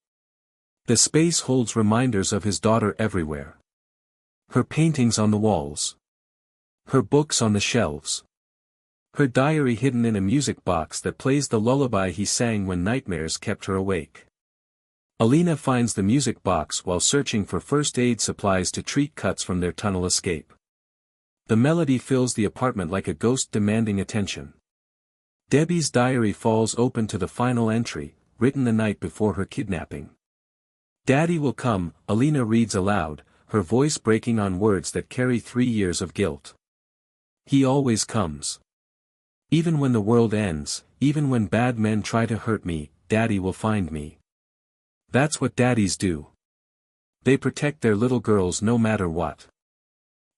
[SPEAKER 1] The space holds reminders of his daughter everywhere. Her paintings on the walls. Her books on the shelves. Her diary hidden in a music box that plays the lullaby he sang when nightmares kept her awake. Alina finds the music box while searching for first aid supplies to treat cuts from their tunnel escape. The melody fills the apartment like a ghost demanding attention. Debbie's diary falls open to the final entry, written the night before her kidnapping. Daddy will come, Alina reads aloud, her voice breaking on words that carry 3 years of guilt. He always comes. Even when the world ends, even when bad men try to hurt me, Daddy will find me. That's what daddies do. They protect their little girls no matter what.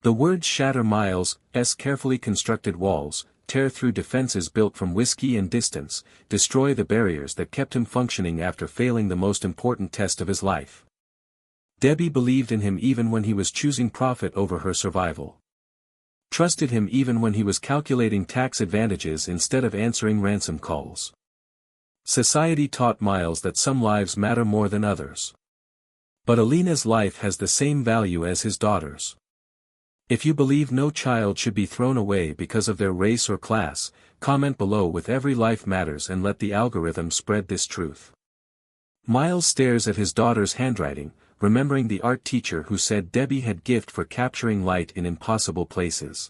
[SPEAKER 1] The words shatter Miles' carefully constructed walls, tear through defenses built from whiskey and distance, destroy the barriers that kept him functioning after failing the most important test of his life. Debbie believed in him even when he was choosing profit over her survival. Trusted him even when he was calculating tax advantages instead of answering ransom calls. Society taught Miles that some lives matter more than others. But Alina's life has the same value as his daughter's. If you believe no child should be thrown away because of their race or class, comment below with "Every life matters" and let the algorithm spread this truth. Miles stares at his daughter's handwriting, remembering the art teacher who said Debbie had gift for capturing light in impossible places.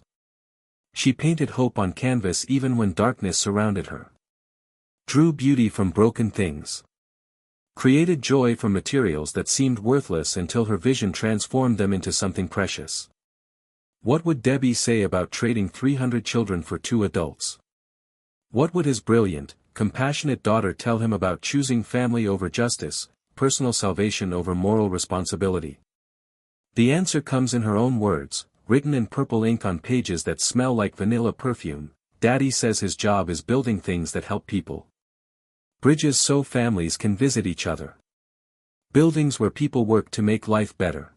[SPEAKER 1] She painted hope on canvas even when darkness surrounded her. Drew beauty from broken things. Created joy from materials that seemed worthless until her vision transformed them into something precious. What would Debbie say about trading 300 children for 2 adults? What would his brilliant, compassionate daughter tell him about choosing family over justice, personal salvation over moral responsibility? The answer comes in her own words, written in purple ink on pages that smell like vanilla perfume. Daddy says his job is building things that help people. Bridges so families can visit each other. Buildings where people work to make life better.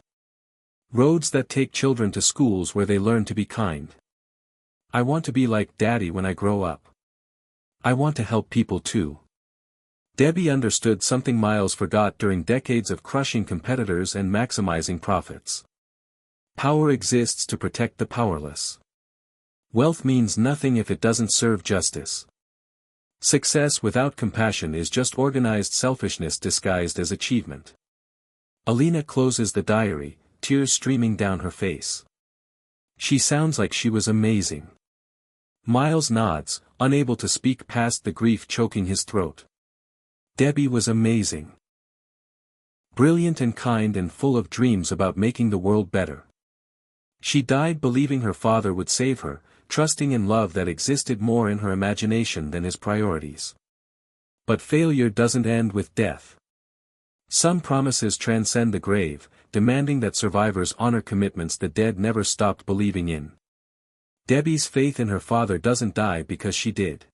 [SPEAKER 1] Roads that take children to schools where they learn to be kind. I want to be like Daddy when I grow up. I want to help people too. Debbie understood something Miles forgot during decades of crushing competitors and maximizing profits. Power exists to protect the powerless. Wealth means nothing if it doesn't serve justice. Success without compassion is just organized selfishness disguised as achievement. Alina closes the diary, tears streaming down her face. She sounds like she was amazing. Miles nods, unable to speak past the grief choking his throat. Debbie was amazing. Brilliant and kind and full of dreams about making the world better. She died believing her father would save her, trusting in love that existed more in her imagination than his priorities. But failure doesn't end with death. Some promises transcend the grave, demanding that survivors honor commitments the dead never stopped believing in. Debbie's faith in her father doesn't die because she did.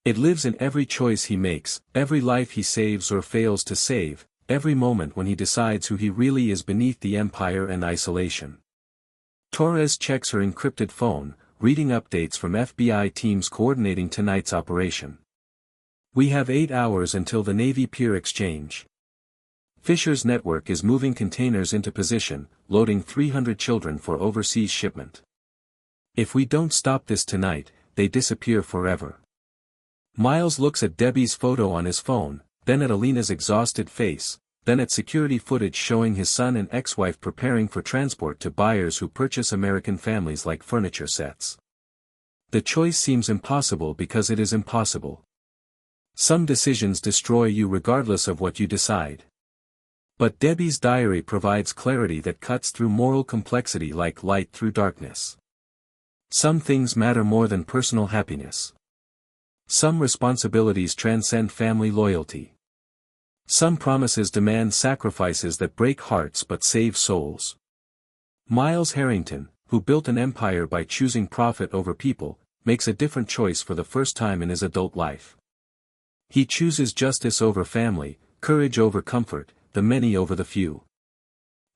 [SPEAKER 1] It lives in every choice he makes, every life he saves or fails to save, every moment when he decides who he really is beneath the empire and isolation. Torres checks her encrypted phone, reading updates from FBI teams coordinating tonight's operation. We have 8 hours until the Navy Pier exchange. Fisher's network is moving containers into position, loading 300 children for overseas shipment. If we don't stop this tonight, they disappear forever. Miles looks at Debbie's photo on his phone, then at Alina's exhausted face, then at security footage showing his son and ex-wife preparing for transport to buyers who purchase American families like furniture sets. The choice seems impossible because it is impossible. Some decisions destroy you regardless of what you decide. But Debbie's diary provides clarity that cuts through moral complexity like light through darkness. Some things matter more than personal happiness. Some responsibilities transcend family loyalty. Some promises demand sacrifices that break hearts but save souls. Miles Harrington, who built an empire by choosing profit over people, makes a different choice for the first time in his adult life. He chooses justice over family, courage over comfort, the many over the few.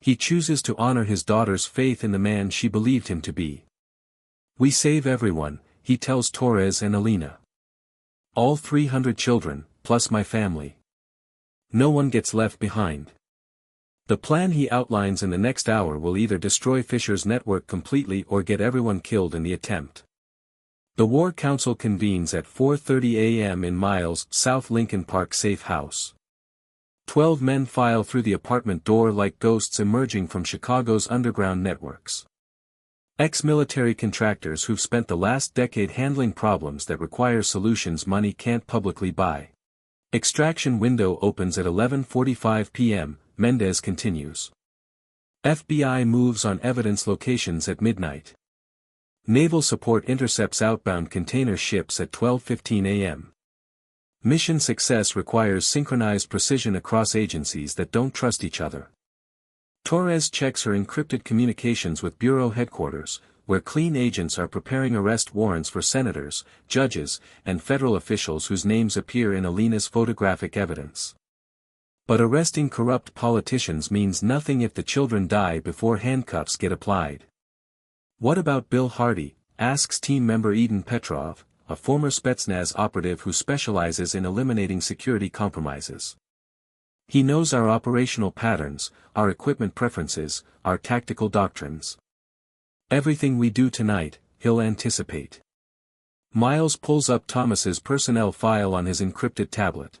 [SPEAKER 1] He chooses to honor his daughter's faith in the man she believed him to be. We save everyone, he tells Torres and Alina. All 300 children, plus my family. No one gets left behind. The plan he outlines in the next hour will either destroy Fisher's network completely or get everyone killed in the attempt. The War Council convenes at 4:30 a.m. in Miles' South Lincoln Park safe house. 12 men file through the apartment door like ghosts emerging from Chicago's underground networks. Ex-military contractors who've spent the last decade handling problems that require solutions money can't publicly buy. Extraction window opens at 11:45 p.m., Mendez continues. FBI moves on evidence locations at midnight. Naval support intercepts outbound container ships at 12:15 a.m. Mission success requires synchronized precision across agencies that don't trust each other. Torres checks her encrypted communications with Bureau headquarters, where clean agents are preparing arrest warrants for senators, judges, and federal officials whose names appear in Alina's photographic evidence. But arresting corrupt politicians means nothing if the children die before handcuffs get applied. What about Bill Hardy? Asks team member Eden Petrov, a former Spetsnaz operative who specializes in eliminating security compromises. He knows our operational patterns, our equipment preferences, our tactical doctrines. Everything we do tonight, he'll anticipate. Miles pulls up Thomas's personnel file on his encrypted tablet.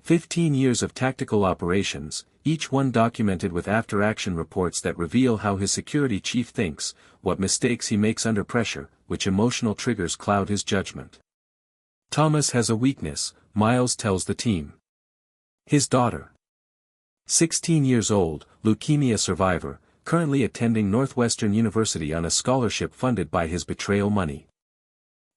[SPEAKER 1] 15 years of tactical operations, each one documented with after-action reports that reveal how his security chief thinks, what mistakes he makes under pressure, which emotional triggers cloud his judgment. Thomas has a weakness, Miles tells the team. His daughter. 16 years old, leukemia survivor, currently attending Northwestern University on a scholarship funded by his betrayal money.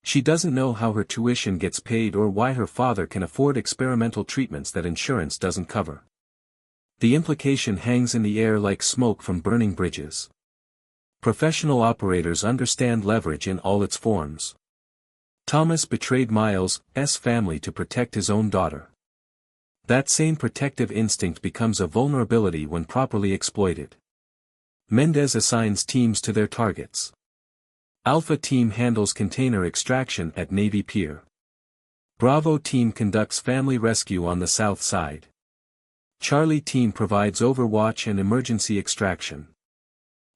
[SPEAKER 1] She doesn't know how her tuition gets paid or why her father can afford experimental treatments that insurance doesn't cover. The implication hangs in the air like smoke from burning bridges. Professional operators understand leverage in all its forms. Thomas betrayed Miles' family to protect his own daughter. That same protective instinct becomes a vulnerability when properly exploited. Mendez assigns teams to their targets. Alpha Team handles container extraction at Navy Pier. Bravo Team conducts family rescue on the south side. Charlie Team provides overwatch and emergency extraction.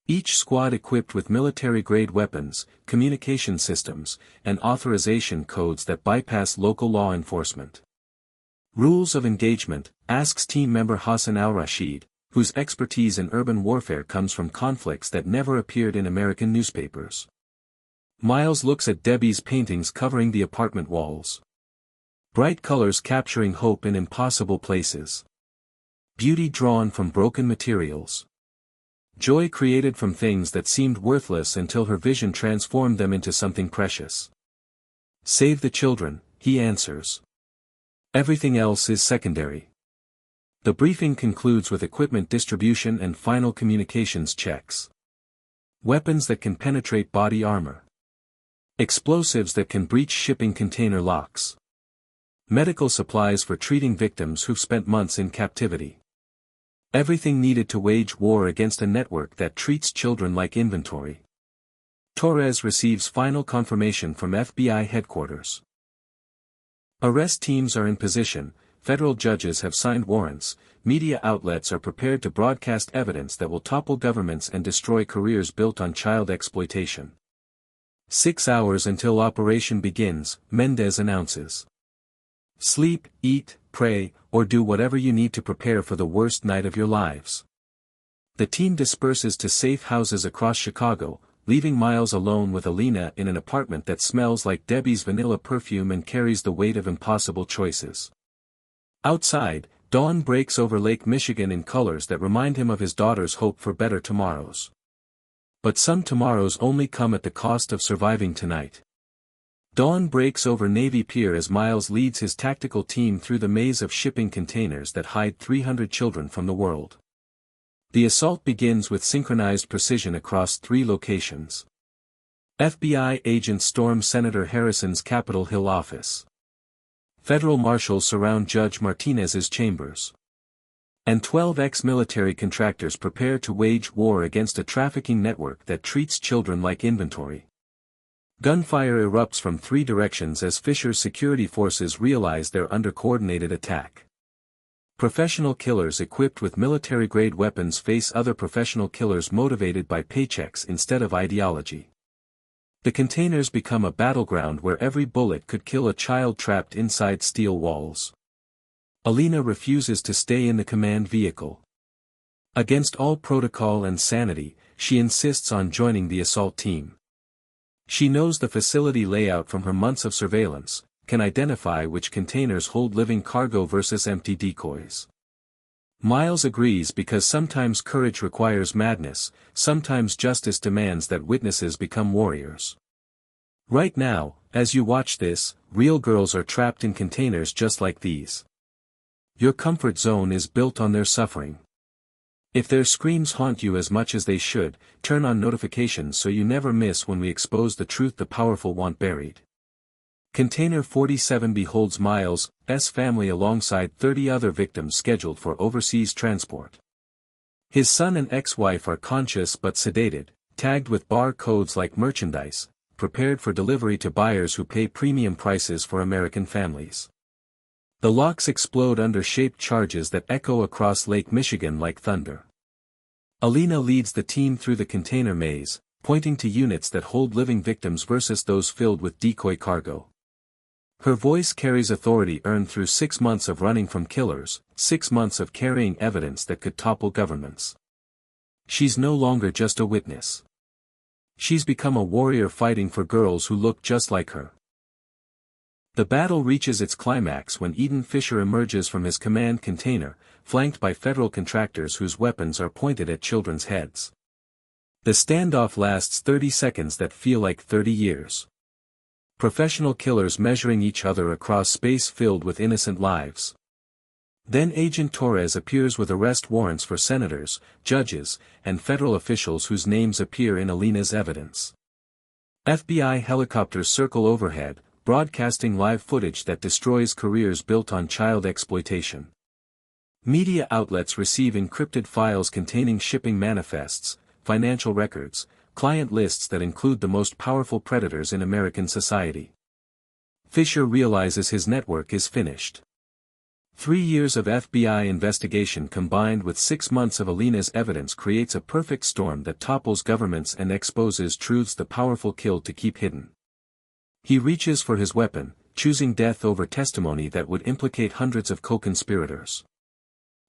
[SPEAKER 1] Each squad equipped with military-grade weapons, communication systems, and authorization codes that bypass local law enforcement. Rules of engagement, asks team member Hassan al-Rashid, whose expertise in urban warfare comes from conflicts that never appeared in American newspapers. Miles looks at Debbie's paintings covering the apartment walls. Bright colors capturing hope in impossible places. Beauty drawn from broken materials. Joy created from things that seemed worthless until her vision transformed them into something precious. Save the children, he answers. Everything else is secondary. The briefing concludes with equipment distribution and final communications checks. Weapons that can penetrate body armor. Explosives that can breach shipping container locks. Medical supplies for treating victims who've spent months in captivity. Everything needed to wage war against a network that treats children like inventory. Torres receives final confirmation from FBI headquarters. Arrest teams are in position, federal judges have signed warrants, media outlets are prepared to broadcast evidence that will topple governments and destroy careers built on child exploitation. 6 hours until operation begins, Mendez announces. Sleep, eat, pray, or do whatever you need to prepare for the worst night of your lives. The team disperses to safe houses across Chicago, leaving Miles alone with Alina in an apartment that smells like Debbie's vanilla perfume and carries the weight of impossible choices. Outside, dawn breaks over Lake Michigan in colors that remind him of his daughter's hope for better tomorrows. But some tomorrows only come at the cost of surviving tonight. Dawn breaks over Navy Pier as Miles leads his tactical team through the maze of shipping containers that hide 300 children from the world. The assault begins with synchronized precision across 3 locations. FBI agents storm Senator Harrison's Capitol Hill office. Federal marshals surround Judge Martinez's chambers. And 12 ex-military contractors prepare to wage war against a trafficking network that treats children like inventory. Gunfire erupts from 3 directions as Fisher's security forces realize they're under coordinated attack. Professional killers equipped with military-grade weapons face other professional killers motivated by paychecks instead of ideology. The containers become a battleground where every bullet could kill a child trapped inside steel walls. Alina refuses to stay in the command vehicle. Against all protocol and sanity, she insists on joining the assault team. She knows the facility layout from her months of surveillance, can identify which containers hold living cargo versus empty decoys. Miles agrees because sometimes courage requires madness, sometimes justice demands that witnesses become warriors. Right now, as you watch this, real girls are trapped in containers just like these. Your comfort zone is built on their suffering. If their screams haunt you as much as they should, turn on notifications so you never miss when we expose the truth the powerful want buried. Container 47 beholds Miles' family alongside 30 other victims scheduled for overseas transport. His son and ex-wife are conscious but sedated, tagged with bar codes like merchandise, prepared for delivery to buyers who pay premium prices for American families. The locks explode under shaped charges that echo across Lake Michigan like thunder. Alina leads the team through the container maze, pointing to units that hold living victims versus those filled with decoy cargo. Her voice carries authority earned through 6 months of running from killers, 6 months of carrying evidence that could topple governments. She's no longer just a witness. She's become a warrior fighting for girls who look just like her. The battle reaches its climax when Eden Fisher emerges from his command container, flanked by federal contractors whose weapons are pointed at children's heads. The standoff lasts 30 seconds that feel like 30 years. Professional killers measuring each other across space filled with innocent lives. Then Agent Torres appears with arrest warrants for senators, judges, and federal officials whose names appear in Alina's evidence. FBI helicopters circle overhead, broadcasting live footage that destroys careers built on child exploitation. Media outlets receive encrypted files containing shipping manifests, financial records, client lists that include the most powerful predators in American society. Fisher realizes his network is finished. 3 years of FBI investigation combined with 6 months of Alina's evidence creates a perfect storm that topples governments and exposes truths the powerful kill to keep hidden. He reaches for his weapon, choosing death over testimony that would implicate hundreds of co-conspirators.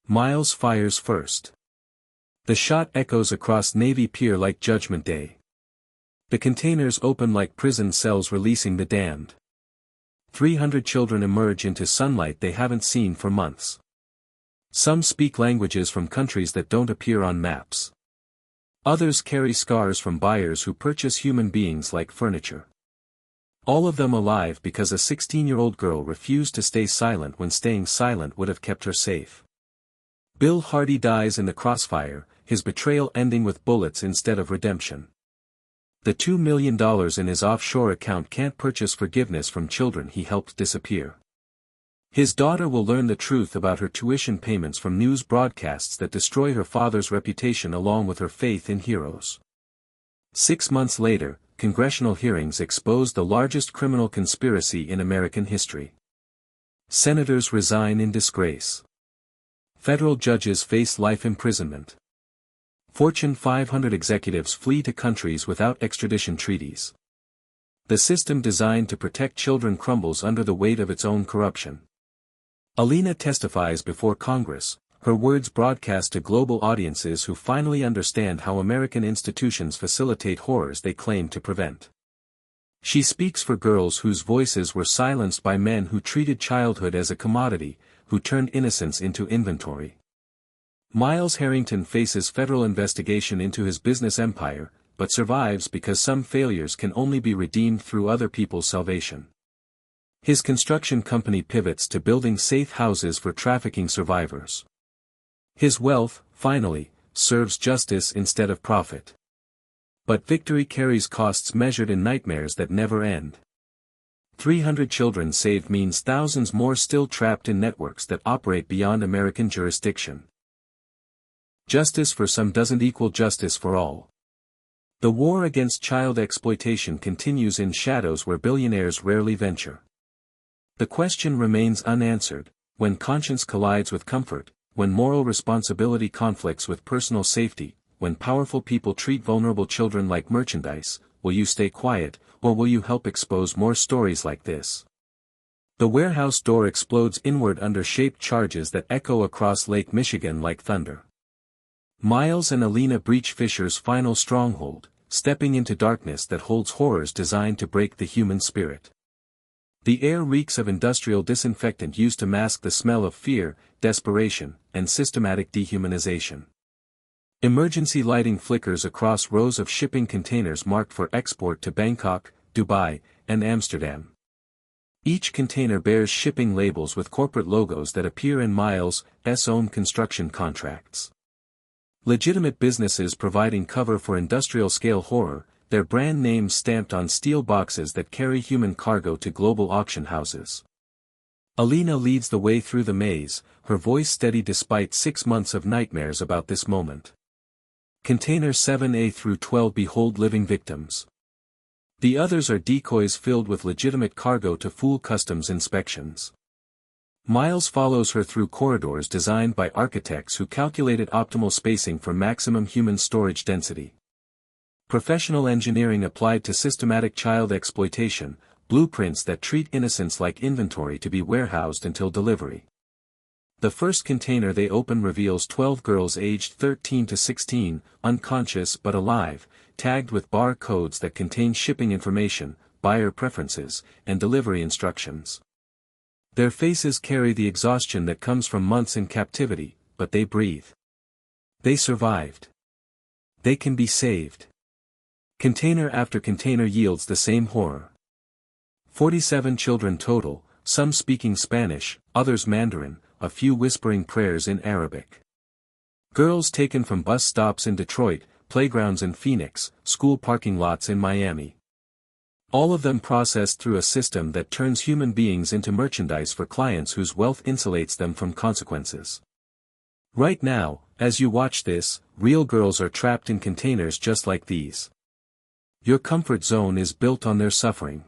[SPEAKER 1] Miles fires first. The shot echoes across Navy Pier like Judgment Day. The containers open like prison cells releasing the damned. 300 children emerge into sunlight they haven't seen for months. Some speak languages from countries that don't appear on maps. Others carry scars from buyers who purchase human beings like furniture. All of them alive because a 16-year-old girl refused to stay silent when staying silent would have kept her safe. Bill Hardy dies in the crossfire, his betrayal ending with bullets instead of redemption. The $2 million in his offshore account can't purchase forgiveness from children he helped disappear. His daughter will learn the truth about her tuition payments from news broadcasts that destroy her father's reputation along with her faith in heroes. 6 months later, congressional hearings expose the largest criminal conspiracy in American history. Senators resign in disgrace. Federal judges face life imprisonment. Fortune 500 executives flee to countries without extradition treaties. The system designed to protect children crumbles under the weight of its own corruption. Alina testifies before Congress, her words broadcast to global audiences who finally understand how American institutions facilitate horrors they claim to prevent. She speaks for girls whose voices were silenced by men who treated childhood as a commodity, who turned innocence into inventory. Miles Harrington faces federal investigation into his business empire, but survives because some failures can only be redeemed through other people's salvation. His construction company pivots to building safe houses for trafficking survivors. His wealth, finally, serves justice instead of profit. But victory carries costs measured in nightmares that never end. 300 children saved means thousands more still trapped in networks that operate beyond American jurisdiction. Justice for some doesn't equal justice for all. The war against child exploitation continues in shadows where billionaires rarely venture. The question remains unanswered: when conscience collides with comfort, when moral responsibility conflicts with personal safety, when powerful people treat vulnerable children like merchandise, will you stay quiet, or will you help expose more stories like this? The warehouse door explodes inward under shaped charges that echo across Lake Michigan like thunder. Miles and Alina breach Fisher's final stronghold, stepping into darkness that holds horrors designed to break the human spirit. The air reeks of industrial disinfectant used to mask the smell of fear, desperation, and systematic dehumanization. Emergency lighting flickers across rows of shipping containers marked for export to Bangkok, Dubai, and Amsterdam. Each container bears shipping labels with corporate logos that appear in Miles' own construction contracts. Legitimate businesses providing cover for industrial-scale horror, their brand names stamped on steel boxes that carry human cargo to global auction houses. Alina leads the way through the maze, her voice steady despite 6 months of nightmares about this moment. Container 7A through 12 behold living victims. The others are decoys filled with legitimate cargo to fool customs inspections. Miles follows her through corridors designed by architects who calculated optimal spacing for maximum human storage density. Professional engineering applied to systematic child exploitation, blueprints that treat innocence like inventory to be warehoused until delivery. The first container they open reveals 12 girls aged 13 to 16, unconscious but alive, tagged with bar codes that contain shipping information, buyer preferences, and delivery instructions. Their faces carry the exhaustion that comes from months in captivity, but they breathe. They survived. They can be saved. Container after container yields the same horror. 47 children total, some speaking Spanish, others Mandarin, a few whispering prayers in Arabic. Girls taken from bus stops in Detroit, playgrounds in Phoenix, school parking lots in Miami. All of them processed through a system that turns human beings into merchandise for clients whose wealth insulates them from consequences. Right now, as you watch this, real girls are trapped in containers just like these. Your comfort zone is built on their suffering.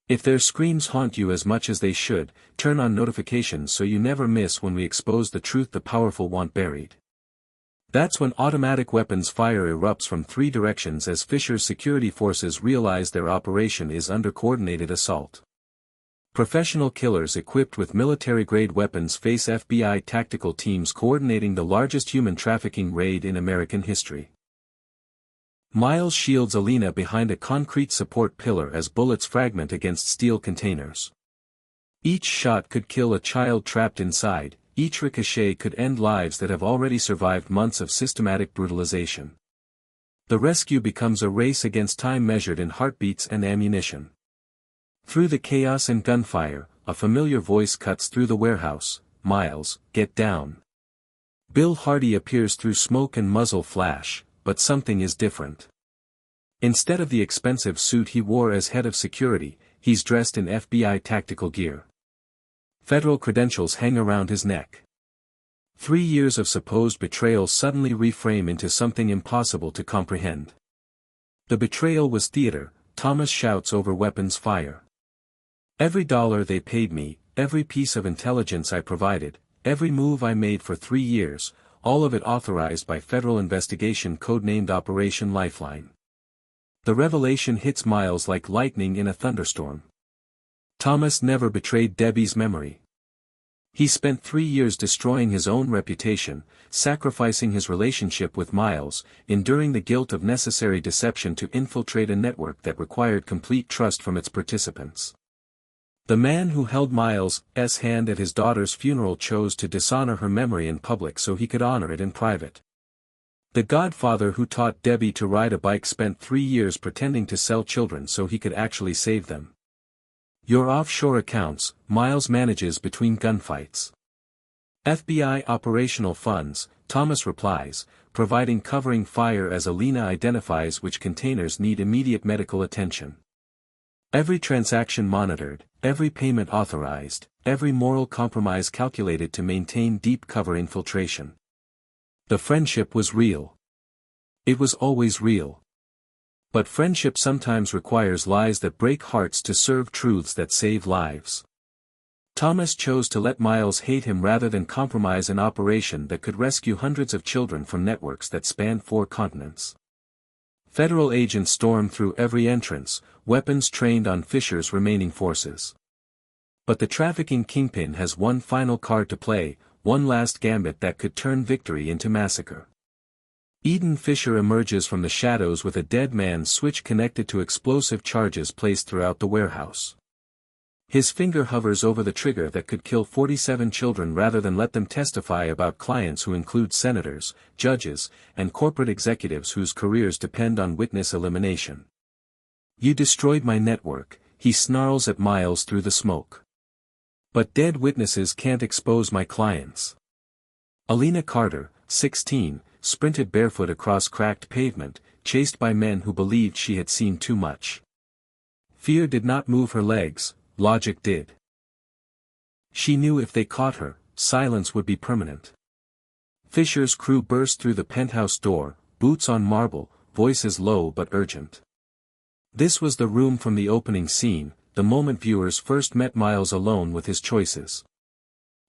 [SPEAKER 1] If their screams haunt you as much as they should, turn on notifications so you never miss when we expose the truth the powerful want buried. That's when automatic weapons fire erupts from 3 directions as Fisher's security forces realize their operation is under coordinated assault. Professional killers equipped with military-grade weapons face FBI tactical teams coordinating the largest human trafficking raid in American history. Miles shields Alina behind a concrete support pillar as bullets fragment against steel containers. Each shot could kill a child trapped inside, each ricochet could end lives that have already survived months of systematic brutalization. The rescue becomes a race against time measured in heartbeats and ammunition. Through the chaos and gunfire, a familiar voice cuts through the warehouse. Miles, get down. Bill Hardy appears through smoke and muzzle flash, but something is different. Instead of the expensive suit he wore as head of security, he's dressed in FBI tactical gear. Federal credentials hang around his neck. 3 years of supposed betrayal suddenly reframe into something impossible to comprehend. The betrayal was theater, Thomas shouts over weapons fire. Every dollar they paid me, every piece of intelligence I provided, every move I made for 3 years, all of it authorized by federal investigation codenamed Operation Lifeline. The revelation hits Miles like lightning in a thunderstorm. Thomas never betrayed Debbie's memory. He spent 3 years destroying his own reputation, sacrificing his relationship with Miles, enduring the guilt of necessary deception to infiltrate a network that required complete trust from its participants. The man who held Miles' hand at his daughter's funeral chose to dishonor her memory in public so he could honor it in private. The godfather who taught Debbie to ride a bike spent 3 years pretending to sell children so he could actually save them. Your offshore accounts, Miles manages between gunfights. FBI operational funds, Thomas replies, providing covering fire as Alina identifies which containers need immediate medical attention. Every transaction monitored, every payment authorized, every moral compromise calculated to maintain deep cover infiltration. The friendship was real. It was always real. But friendship sometimes requires lies that break hearts to serve truths that save lives. Thomas chose to let Miles hate him rather than compromise an operation that could rescue hundreds of children from networks that spanned 4 continents. Federal agents stormed through every entrance, weapons trained on Fisher's remaining forces. But the trafficking kingpin has one final card to play, one last gambit that could turn victory into massacre. Eden Fisher emerges from the shadows with a dead man's switch connected to explosive charges placed throughout the warehouse. His finger hovers over the trigger that could kill 47 children rather than let them testify about clients who include senators, judges, and corporate executives whose careers depend on witness elimination. You destroyed my network, he snarls at Miles through the smoke. But dead witnesses can't expose my clients. Alina Carter, 16, sprinted barefoot across cracked pavement, chased by men who believed she had seen too much. Fear did not move her legs, logic did. She knew if they caught her, silence would be permanent. Fisher's crew burst through the penthouse door, boots on marble, voices low but urgent. This was the room from the opening scene, the moment viewers first met Miles alone with his choices.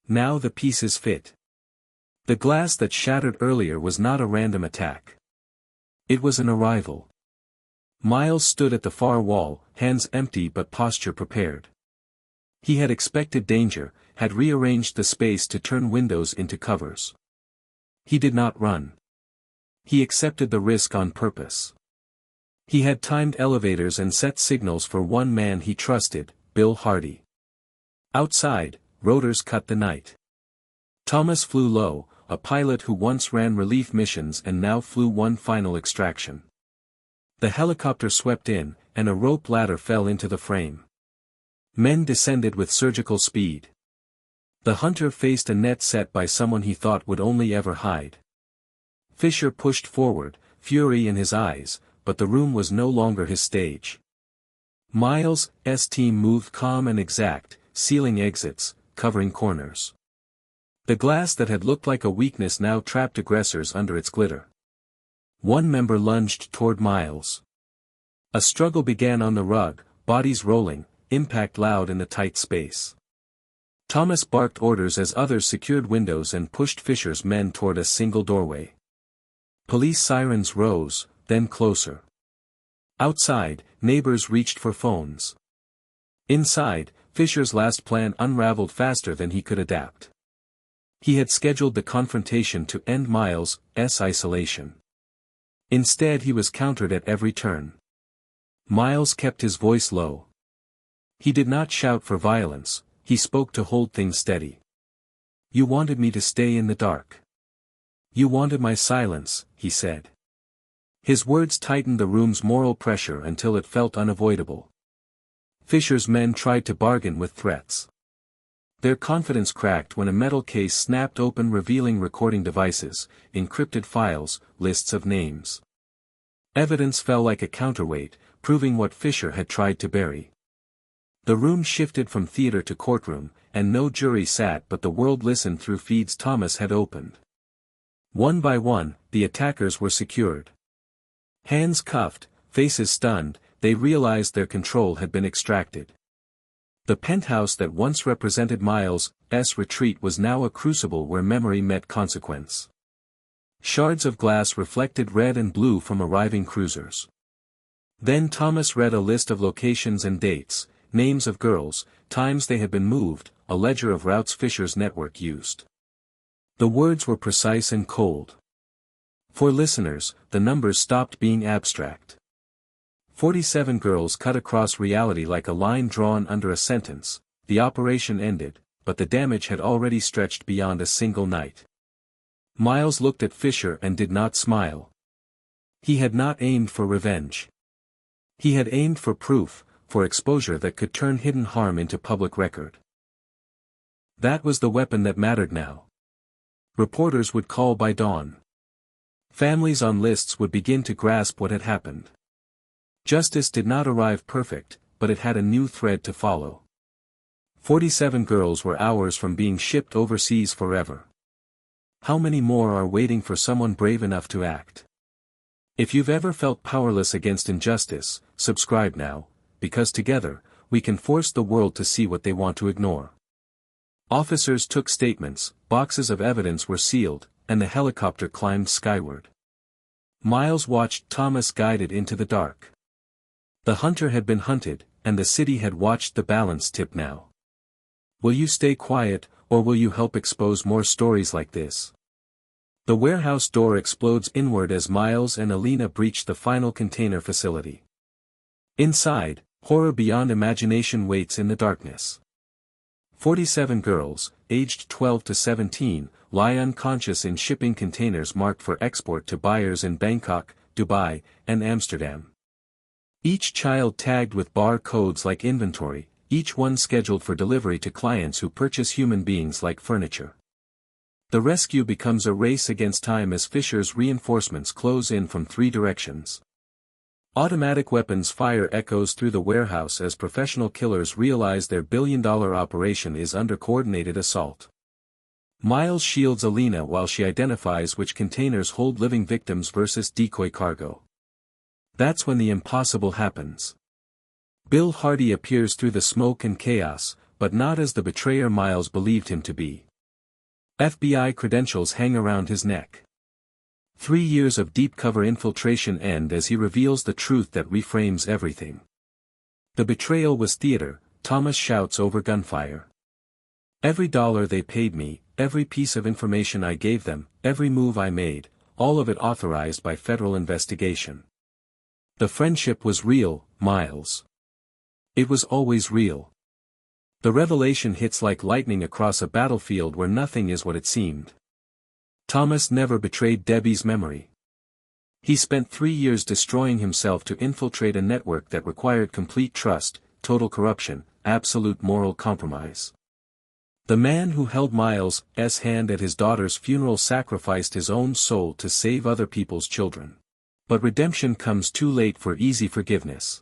[SPEAKER 1] Now the pieces fit. The glass that shattered earlier was not a random attack. It was an arrival. Miles stood at the far wall, hands empty but posture prepared. He had expected danger, had rearranged the space to turn windows into covers. He did not run. He accepted the risk on purpose. He had timed elevators and set signals for one man he trusted, Bill Hardy. Outside, rotors cut the night. Thomas flew low, a pilot who once ran relief missions and now flew one final extraction. The helicopter swept in, and a rope ladder fell into the frame. Men descended with surgical speed. The hunter faced a net set by someone he thought would only ever hide. Fisher pushed forward, fury in his eyes, but the room was no longer his stage. Miles' team moved calm and exact, sealing exits, covering corners. The glass that had looked like a weakness now trapped aggressors under its glitter. One member lunged toward Miles. A struggle began on the rug, bodies rolling, impact loud in the tight space. Thomas barked orders as others secured windows and pushed Fisher's men toward a single doorway. Police sirens rose, then closer. Outside, neighbors reached for phones. Inside, Fisher's last plan unraveled faster than he could adapt. He had scheduled the confrontation to end Miles' isolation. Instead he was countered at every turn. Miles kept his voice low. He did not shout for violence, he spoke to hold things steady. "You wanted me to stay in the dark. You wanted my silence," he said. His words tightened the room's moral pressure until it felt unavoidable. Fisher's men tried to bargain with threats. Their confidence cracked when a metal case snapped open revealing recording devices, encrypted files, lists of names. Evidence fell like a counterweight, proving what Fisher had tried to bury. The room shifted from theater to courtroom, and no jury sat but the world listened through feeds Thomas had opened. One by one, the attackers were secured. Hands cuffed, faces stunned, they realized their control had been extracted. The penthouse that once represented Miles' retreat was now a crucible where memory met consequence. Shards of glass reflected red and blue from arriving cruisers. Then Thomas read a list of locations and dates, names of girls, times they had been moved, a ledger of routes Fisher's network used. The words were precise and cold. For listeners, the numbers stopped being abstract. 47 girls cut across reality like a line drawn under a sentence. The operation ended, but the damage had already stretched beyond a single night. Miles looked at Fisher and did not smile. He had not aimed for revenge. He had aimed for proof, for exposure that could turn hidden harm into public record. That was the weapon that mattered now. Reporters would call by dawn. Families on lists would begin to grasp what had happened. Justice did not arrive perfect, but it had a new thread to follow. 47 girls were hours from being shipped overseas forever. How many more are waiting for someone brave enough to act? If you've ever felt powerless against injustice, subscribe now, because together, we can force the world to see what they want to ignore. Officers took statements, boxes of evidence were sealed, and the helicopter climbed skyward. Miles watched Thomas guided into the dark. The hunter had been hunted, and the city had watched the balance tip now. Will you stay quiet, or will you help expose more stories like this? The warehouse door explodes inward as Miles and Alina breach the final container facility. Inside, horror beyond imagination waits in the darkness. 47 girls, aged 12 to 17, lie unconscious in shipping containers marked for export to buyers in Bangkok, Dubai, and Amsterdam. Each child tagged with bar codes like inventory, each one scheduled for delivery to clients who purchase human beings like furniture. The rescue becomes a race against time as Fisher's reinforcements close in from 3 directions. Automatic weapons fire echoes through the warehouse as professional killers realize their billion-dollar operation is under coordinated assault. Miles shields Alina while she identifies which containers hold living victims versus decoy cargo. That's when the impossible happens. Bill Hardy appears through the smoke and chaos, but not as the betrayer Miles believed him to be. FBI credentials hang around his neck. 3 years of deep cover infiltration end as he reveals the truth that reframes everything. The betrayal was theater, Thomas shouts over gunfire. Every dollar they paid me, every piece of information I gave them, every move I made, all of it authorized by federal investigation. The friendship was real, Miles. It was always real. The revelation hits like lightning across a battlefield where nothing is what it seemed. Thomas never betrayed Debbie's memory. He spent 3 years destroying himself to infiltrate a network that required complete trust, total corruption, absolute moral compromise. The man who held Miles' hand at his daughter's funeral sacrificed his own soul to save other people's children. But redemption comes too late for easy forgiveness.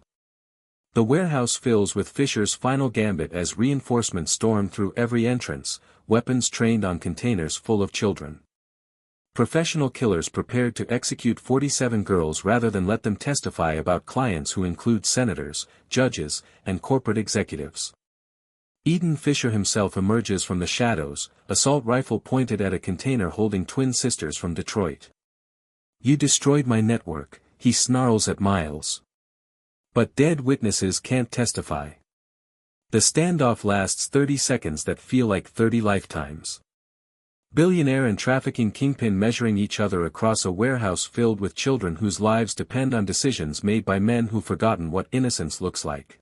[SPEAKER 1] The warehouse fills with Fisher's final gambit as reinforcements storm through every entrance, weapons trained on containers full of children. Professional killers prepared to execute 47 girls rather than let them testify about clients who include senators, judges, and corporate executives. Eden Fisher himself emerges from the shadows, assault rifle pointed at a container holding twin sisters from Detroit. "You destroyed my network," he snarls at Miles. But dead witnesses can't testify. The standoff lasts 30 seconds that feel like 30 lifetimes. Billionaire and trafficking kingpin measuring each other across a warehouse filled with children whose lives depend on decisions made by men who've forgotten what innocence looks like.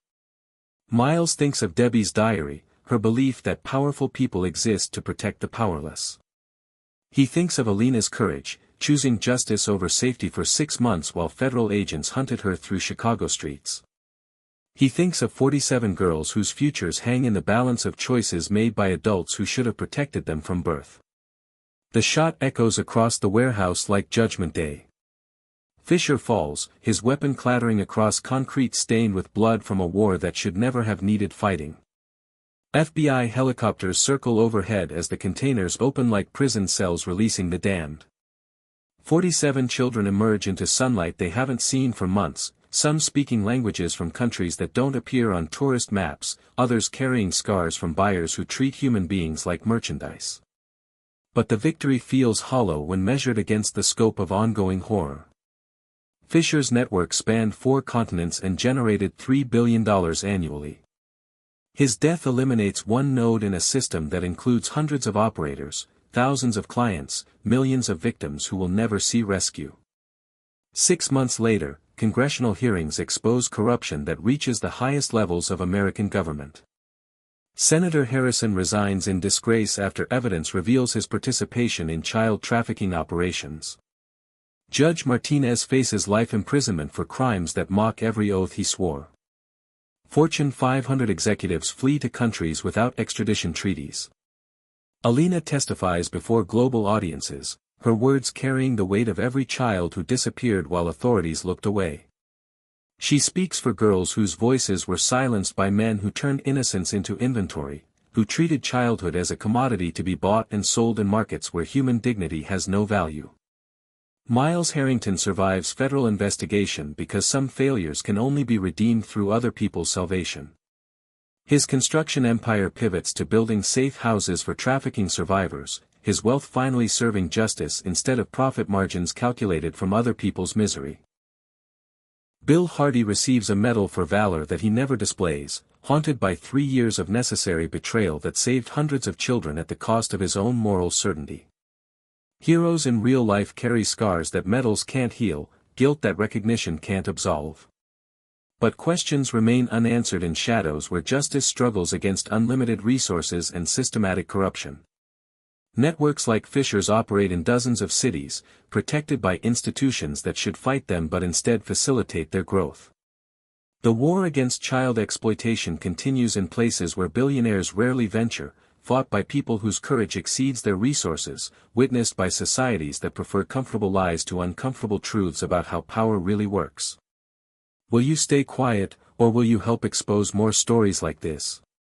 [SPEAKER 1] Miles thinks of Debbie's diary, her belief that powerful people exist to protect the powerless. He thinks of Alina's courage, choosing justice over safety for 6 months while federal agents hunted her through Chicago streets. He thinks of 47 girls whose futures hang in the balance of choices made by adults who should have protected them from birth. The shot echoes across the warehouse like Judgment Day. Fisher falls, his weapon clattering across concrete stained with blood from a war that should never have needed fighting. FBI helicopters circle overhead as the containers open like prison cells releasing the damned. 47 children emerge into sunlight they haven't seen for months, some speaking languages from countries that don't appear on tourist maps, others carrying scars from buyers who treat human beings like merchandise. But the victory feels hollow when measured against the scope of ongoing horror. Fisher's network spanned 4 continents and generated $3 billion annually. His death eliminates one node in a system that includes hundreds of operators, thousands of clients, millions of victims who will never see rescue. 6 months later, congressional hearings expose corruption that reaches the highest levels of American government. Senator Harrison resigns in disgrace after evidence reveals his participation in child trafficking operations. Judge Martinez faces life imprisonment for crimes that mock every oath he swore. Fortune 500 executives flee to countries without extradition treaties. Alina testifies before global audiences, her words carrying the weight of every child who disappeared while authorities looked away. She speaks for girls whose voices were silenced by men who turned innocence into inventory, who treated childhood as a commodity to be bought and sold in markets where human dignity has no value. Miles Harrington survives federal investigation because some failures can only be redeemed through other people's salvation. His construction empire pivots to building safe houses for trafficking survivors, his wealth finally serving justice instead of profit margins calculated from other people's misery. Bill Hardy receives a medal for valor that he never displays, haunted by 3 years of necessary betrayal that saved hundreds of children at the cost of his own moral certainty. Heroes in real life carry scars that medals can't heal, guilt that recognition can't absolve. But questions remain unanswered in shadows where justice struggles against unlimited resources and systematic corruption. Networks like Fisher's operate in dozens of cities, protected by institutions that should fight them but instead facilitate their growth. The war against child exploitation continues in places where billionaires rarely venture, fought by people whose courage exceeds their resources, witnessed by societies that prefer comfortable lies to uncomfortable truths about how power really works. Will you stay quiet, or will you help expose more stories like this?